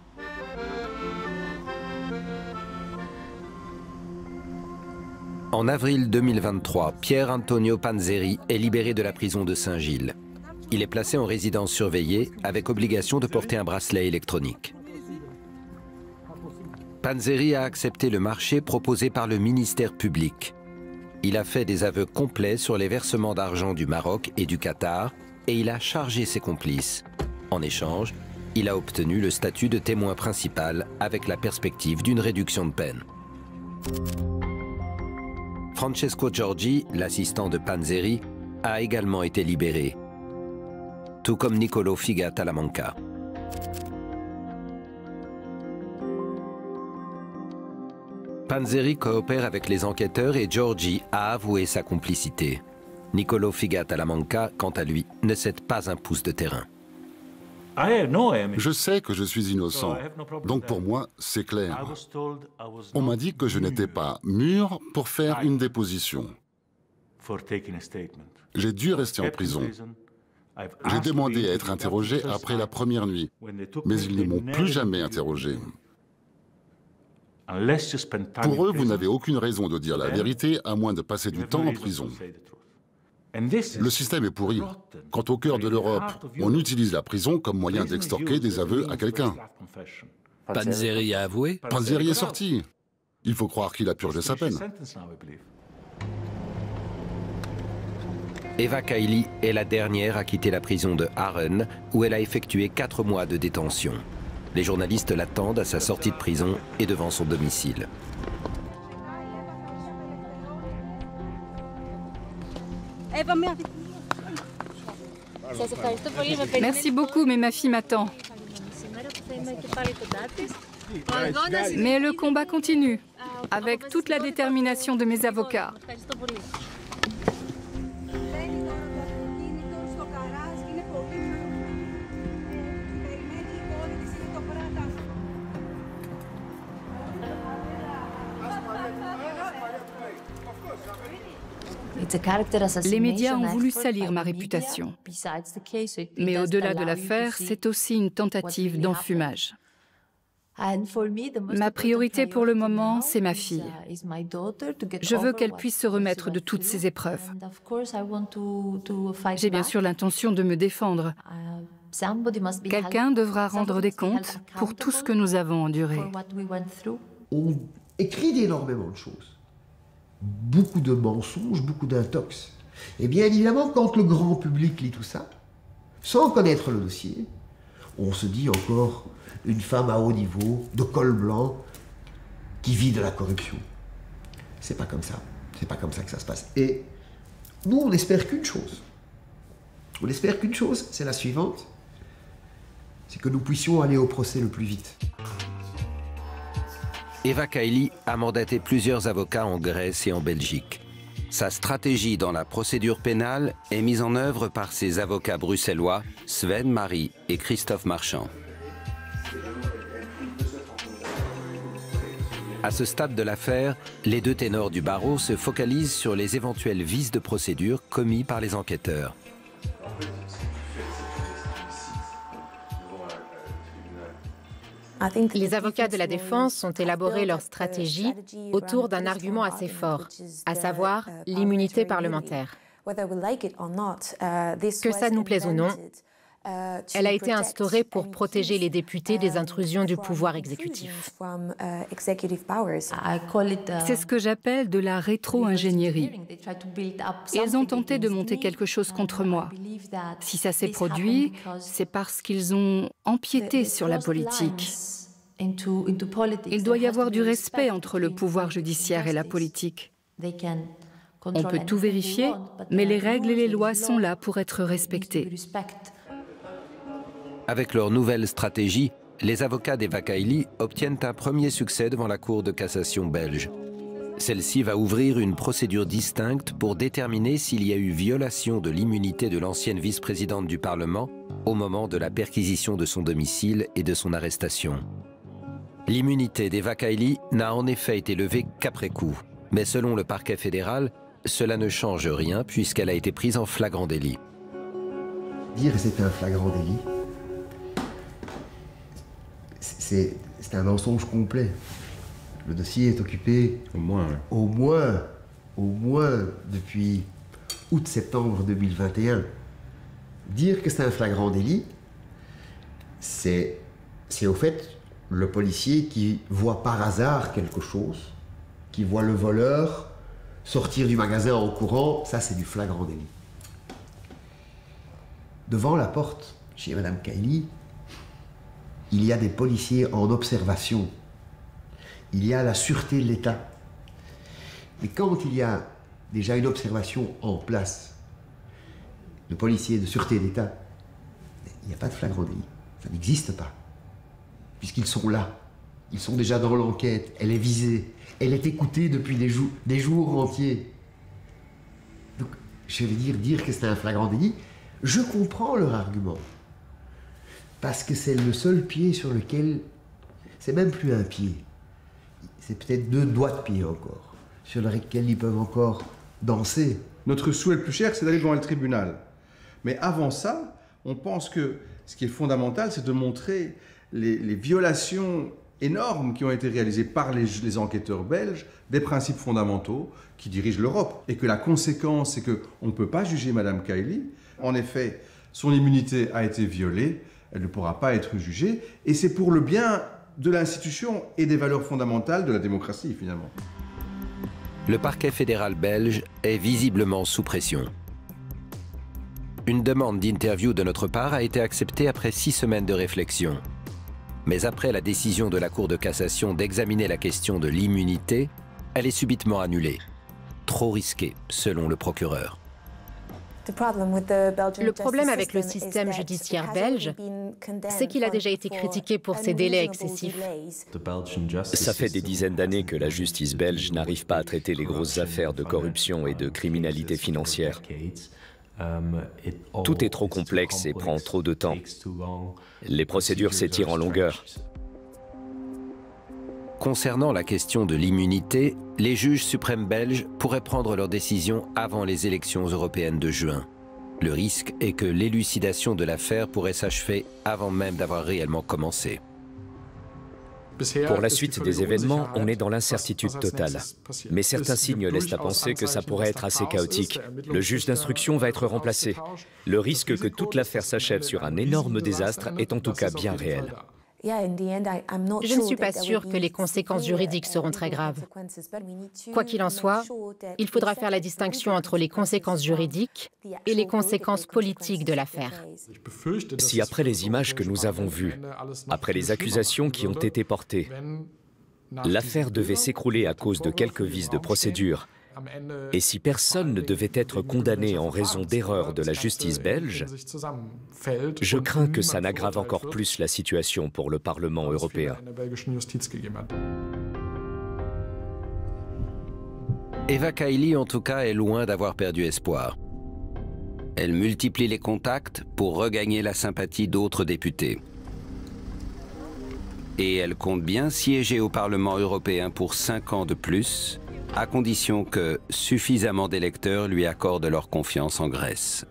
Speaker 1: En avril 2023, Pier Antonio Panzeri est libéré de la prison de Saint-Gilles. Il est placé en résidence surveillée avec obligation de porter un bracelet électronique. Panzeri a accepté le marché proposé par le ministère public. Il a fait des aveux complets sur les versements d'argent du Maroc et du Qatar et il a chargé ses complices. En échange, il a obtenu le statut de témoin principal avec la perspective d'une réduction de peine. Francesco Giorgi, l'assistant de Panzeri, a également été libéré, tout comme Niccolò Figa Talamanca. Panzeri coopère avec les enquêteurs et Giorgi a avoué sa complicité. Niccolò Figa Talamanca, quant à lui, ne cède pas un pouce de terrain.
Speaker 12: Je sais que je suis innocent, donc pour moi, c'est clair. On m'a dit que je n'étais pas mûr pour faire une déposition. J'ai dû rester en prison. J'ai demandé à être interrogé après la première nuit, mais ils ne m'ont plus jamais interrogé. Pour eux, vous n'avez aucune raison de dire la vérité, à moins de passer du temps en prison. Le système est pourri. Quand au cœur de l'Europe, on utilise la prison comme moyen d'extorquer des aveux à quelqu'un.
Speaker 6: Panzeri a avoué?
Speaker 12: Panzeri est sorti. Il faut croire qu'il a purgé sa peine.
Speaker 1: Eva Kaili est la dernière à quitter la prison de Haren, où elle a effectué 4 mois de détention. Les journalistes l'attendent à sa sortie de prison et devant son domicile.
Speaker 4: Merci beaucoup, mais ma fille m'attend. Mais le combat continue, avec toute la détermination de mes avocats. Les médias ont voulu salir ma réputation. Mais au-delà de l'affaire, c'est aussi une tentative d'enfumage. Ma priorité pour le moment, c'est ma fille. Je veux qu'elle puisse se remettre de toutes ces épreuves. J'ai bien sûr l'intention de me défendre. Quelqu'un devra rendre des comptes pour tout ce que nous avons enduré.
Speaker 14: On écrit énormément de choses. Beaucoup de mensonges, beaucoup d'intox. Et bien évidemment, quand le grand public lit tout ça, sans connaître le dossier, on se dit encore une femme à haut niveau, de col blanc, qui vit de la corruption. C'est pas comme ça. C'est pas comme ça que ça se passe. Et nous, on n'espère qu'une chose. On espère qu'une chose, c'est la suivante. C'est que nous puissions aller au procès le plus vite.
Speaker 1: Eva Kaili a mandaté plusieurs avocats en Grèce et en Belgique. Sa stratégie dans la procédure pénale est mise en œuvre par ses avocats bruxellois, Sven Marie et Christophe Marchand. À ce stade de l'affaire, les deux ténors du barreau se focalisent sur les éventuels vices de procédure commis par les enquêteurs.
Speaker 9: Les avocats de la défense ont élaboré leur stratégie autour d'un argument assez fort, à savoir l'immunité parlementaire. Que ça nous plaise ou non, elle a été instaurée pour protéger les députés des intrusions du pouvoir exécutif.
Speaker 4: C'est ce que j'appelle de la rétro-ingénierie. Ils ont tenté de monter quelque chose contre moi. Si ça s'est produit, c'est parce qu'ils ont empiété sur la politique. Il doit y avoir du respect entre le pouvoir judiciaire et la politique. On peut tout vérifier, mais les règles et les lois sont là pour être respectées.
Speaker 1: Avec leur nouvelle stratégie, les avocats d'Eva Kaili obtiennent un premier succès devant la Cour de cassation belge. Celle-ci va ouvrir une procédure distincte pour déterminer s'il y a eu violation de l'immunité de l'ancienne vice-présidente du Parlement au moment de la perquisition de son domicile et de son arrestation. L'immunité d'Eva Kaili n'a en effet été levée qu'après coup, mais selon le parquet fédéral, cela ne change rien puisqu'elle a été prise en flagrant délit.
Speaker 14: Dire que c'est un flagrant délit, c'est un mensonge complet. Le dossier est occupé au moins depuis août-septembre 2021. Dire que c'est un flagrant délit, c'est au fait le policier qui voit par hasard quelque chose, qui voit le voleur sortir du magasin en courant, ça c'est du flagrant délit. Devant la porte, chez Madame Kaili, il y a des policiers en observation. Il y a la sûreté de l'État. Mais quand il y a déjà une observation en place, de policiers de sûreté d'État, il n'y a pas de flagrant délit. Ça n'existe pas. Puisqu'ils sont là. Ils sont déjà dans l'enquête. Elle est visée. Elle est écoutée depuis des jours entiers. Donc, je vais dire que c'est un flagrant délit. Je comprends leur argument. Parce que c'est le seul pied sur lequel... C'est même plus un pied. C'est peut-être 2 doigts de pied encore, sur lesquels ils peuvent encore danser.
Speaker 13: Notre souhait le plus cher, c'est d'aller devant le tribunal. Mais avant ça, on pense que ce qui est fondamental, c'est de montrer les violations énormes qui ont été réalisées par les enquêteurs belges des principes fondamentaux qui dirigent l'Europe. Et que la conséquence, c'est qu'on ne peut pas juger Madame Kaili. En effet, son immunité a été violée, elle ne pourra pas être jugée, et c'est pour le bien de l'institution et des valeurs fondamentales de la démocratie, finalement.
Speaker 1: Le parquet fédéral belge est visiblement sous pression. Une demande d'interview de notre part a été acceptée après 6 semaines de réflexion. Mais après la décision de la Cour de cassation d'examiner la question de l'immunité, elle est subitement annulée. Trop risquée, selon le procureur.
Speaker 9: Le problème avec le système judiciaire belge, c'est qu'il a déjà été critiqué pour ses délais excessifs.
Speaker 2: Ça fait des dizaines d'années que la justice belge n'arrive pas à traiter les grosses affaires de corruption et de criminalité financière. Tout est trop complexe et prend trop de temps. Les procédures s'étirent en longueur.
Speaker 1: Concernant la question de l'immunité, les juges suprêmes belges pourraient prendre leur décision avant les élections européennes de juin. Le risque est que l'élucidation de l'affaire pourrait s'achever avant même d'avoir réellement commencé.
Speaker 2: Pour la suite des événements, on est dans l'incertitude totale. Mais certains signes laissent à penser que ça pourrait être assez chaotique. Le juge d'instruction va être remplacé. Le risque que toute l'affaire s'achève sur un énorme désastre est en tout cas bien réel.
Speaker 9: Je ne suis pas sûre que les conséquences juridiques seront très graves. Quoi qu'il en soit, il faudra faire la distinction entre les conséquences juridiques et les conséquences politiques de l'affaire.
Speaker 2: Si après les images que nous avons vues, après les accusations qui ont été portées, l'affaire devait s'écrouler à cause de quelques vices de procédure, et si personne ne devait être condamné en raison d'erreurs de la justice belge, je crains que ça n'aggrave encore plus la situation pour le Parlement européen.
Speaker 1: Eva Kaili, en tout cas, est loin d'avoir perdu espoir. Elle multiplie les contacts pour regagner la sympathie d'autres députés. Et elle compte bien siéger au Parlement européen pour 5 ans de plus, à condition que suffisamment d'électeurs lui accordent leur confiance en Grèce.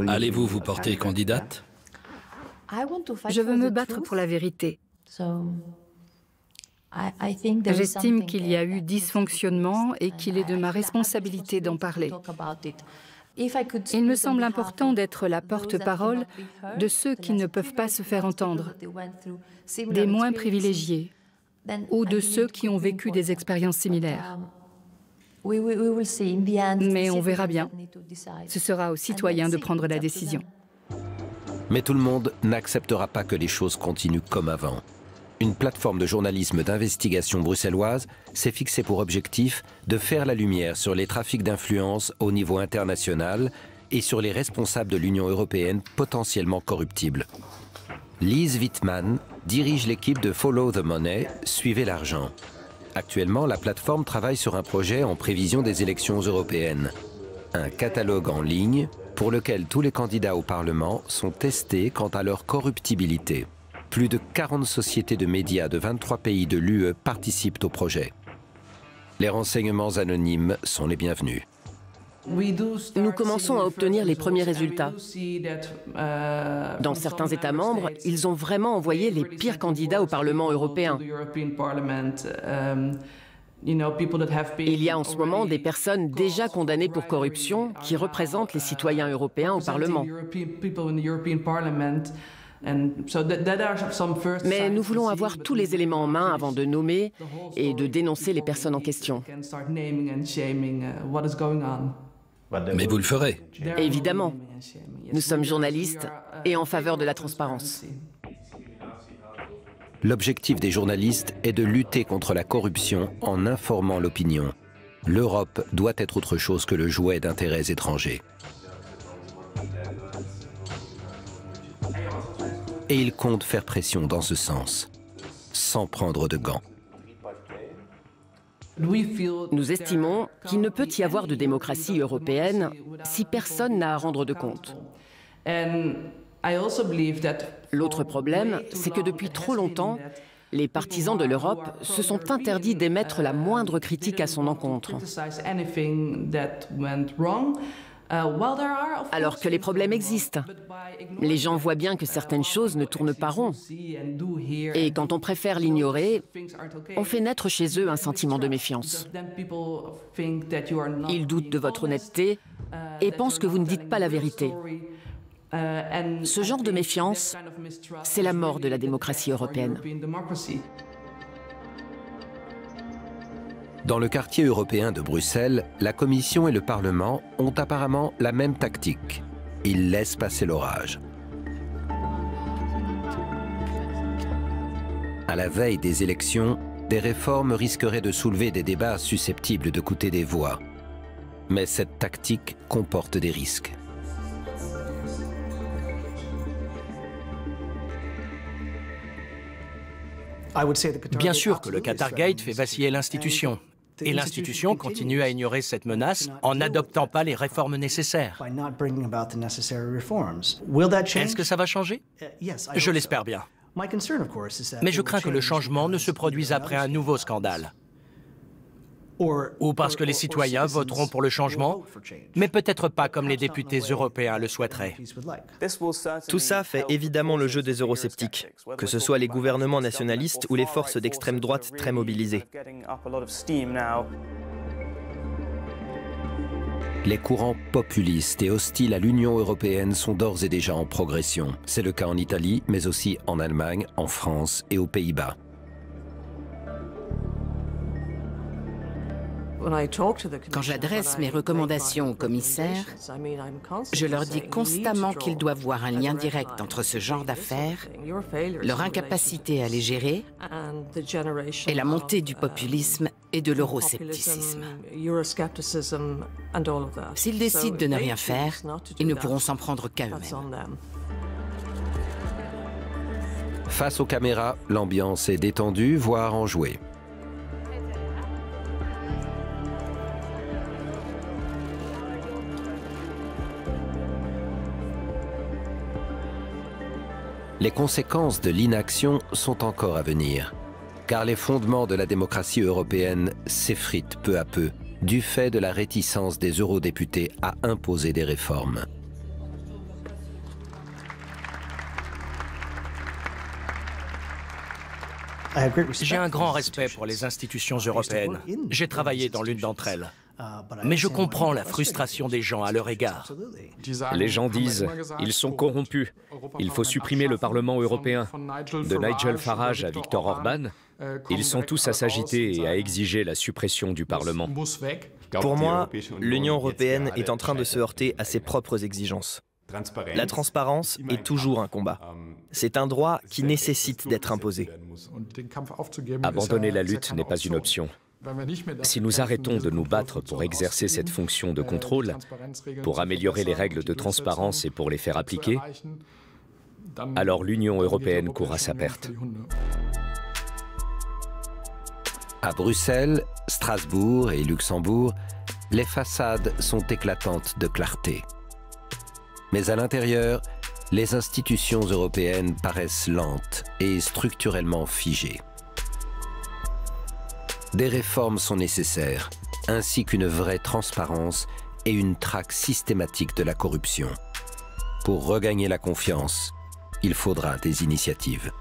Speaker 6: Allez-vous vous porter candidate?
Speaker 4: Je veux me battre pour la vérité. J'estime qu'il y a eu dysfonctionnement et qu'il est de ma responsabilité d'en parler. Il me semble important d'être la porte-parole de ceux qui ne peuvent pas se faire entendre, des moins privilégiés ou de ceux qui ont vécu des expériences similaires. Mais on verra bien. Ce sera aux citoyens de prendre la décision.
Speaker 1: Mais tout le monde n'acceptera pas que les choses continuent comme avant. Une plateforme de journalisme d'investigation bruxelloise s'est fixée pour objectif de faire la lumière sur les trafics d'influence au niveau international et sur les responsables de l'Union européenne potentiellement corruptibles. Lise Wittmann dirige l'équipe de Follow the Money, Suivez l'argent. Actuellement, la plateforme travaille sur un projet en prévision des élections européennes. Un catalogue en ligne pour lequel tous les candidats au Parlement sont testés quant à leur corruptibilité. Plus de 40 sociétés de médias de 23 pays de l'UE participent au projet. Les renseignements anonymes sont les bienvenus.
Speaker 15: Nous commençons à obtenir les premiers résultats. Dans certains États membres, ils ont vraiment envoyé les pires candidats au Parlement européen. Il y a en ce moment des personnes déjà condamnées pour corruption qui représentent les citoyens européens au Parlement. Mais nous voulons avoir tous les éléments en main avant de nommer et de dénoncer les personnes en question.
Speaker 6: Mais vous le ferez.
Speaker 15: Évidemment. Nous sommes journalistes et en faveur de la transparence.
Speaker 1: L'objectif des journalistes est de lutter contre la corruption en informant l'opinion. L'Europe doit être autre chose que le jouet d'intérêts étrangers. Et il compte faire pression dans ce sens, sans prendre de gants.
Speaker 15: Nous estimons qu'il ne peut y avoir de démocratie européenne si personne n'a à rendre de compte. L'autre problème, c'est que depuis trop longtemps, les partisans de l'Europe se sont interdits d'émettre la moindre critique à son encontre. Alors que les problèmes existent. Les gens voient bien que certaines choses ne tournent pas rond. Et quand on préfère l'ignorer, on fait naître chez eux un sentiment de méfiance. Ils doutent de votre honnêteté et pensent que vous ne dites pas la vérité. Ce genre de méfiance, c'est la mort de la démocratie européenne.
Speaker 1: Dans le quartier européen de Bruxelles, la Commission et le Parlement ont apparemment la même tactique. Ils laissent passer l'orage. À la veille des élections, des réformes risqueraient de soulever des débats susceptibles de coûter des voix. Mais cette tactique comporte des risques.
Speaker 3: Bien sûr que le Qatargate fait vaciller l'institution. Et l'institution continue à ignorer cette menace en n'adoptant pas les réformes nécessaires. Est-ce que ça va changer? Je l'espère bien. Mais je crains que le changement ne se produise après un nouveau scandale. Ou parce que les citoyens voteront pour le changement, mais peut-être pas comme les députés européens le souhaiteraient.
Speaker 11: Tout ça fait évidemment le jeu des eurosceptiques, que ce soit les gouvernements nationalistes ou les forces d'extrême droite très mobilisées.
Speaker 1: Les courants populistes et hostiles à l'Union européenne sont d'ores et déjà en progression. C'est le cas en Italie, mais aussi en Allemagne, en France et aux Pays-Bas.
Speaker 5: Quand j'adresse mes recommandations aux commissaires, je leur dis constamment qu'ils doivent voir un lien direct entre ce genre d'affaires, leur incapacité à les gérer et la montée du populisme et de l'euroscepticisme. S'ils décident de ne rien faire, ils ne pourront s'en prendre qu'à eux-mêmes.
Speaker 1: Face aux caméras, l'ambiance est détendue, voire enjouée. Les conséquences de l'inaction sont encore à venir, car les fondements de la démocratie européenne s'effritent peu à peu du fait de la réticence des eurodéputés à imposer des réformes.
Speaker 3: J'ai un grand respect pour les institutions européennes. J'ai travaillé dans l'une d'entre elles. Mais je comprends la frustration des gens à leur égard.
Speaker 2: Les gens disent « ils sont corrompus, il faut supprimer le Parlement européen ». De Nigel Farage à Viktor Orban, ils sont tous à s'agiter et à exiger la suppression du Parlement.
Speaker 11: Pour moi, l'Union européenne est en train de se heurter à ses propres exigences. La transparence est toujours un combat. C'est un droit qui nécessite d'être imposé.
Speaker 2: Abandonner la lutte n'est pas une option. Si nous arrêtons de nous battre pour exercer cette fonction de contrôle, pour améliorer les règles de transparence et pour les faire appliquer, alors l'Union européenne courra sa perte.
Speaker 1: À Bruxelles, Strasbourg et Luxembourg, les façades sont éclatantes de clarté. Mais à l'intérieur, les institutions européennes paraissent lentes et structurellement figées. Des réformes sont nécessaires, ainsi qu'une vraie transparence et une traque systématique de la corruption. Pour regagner la confiance, il faudra des initiatives.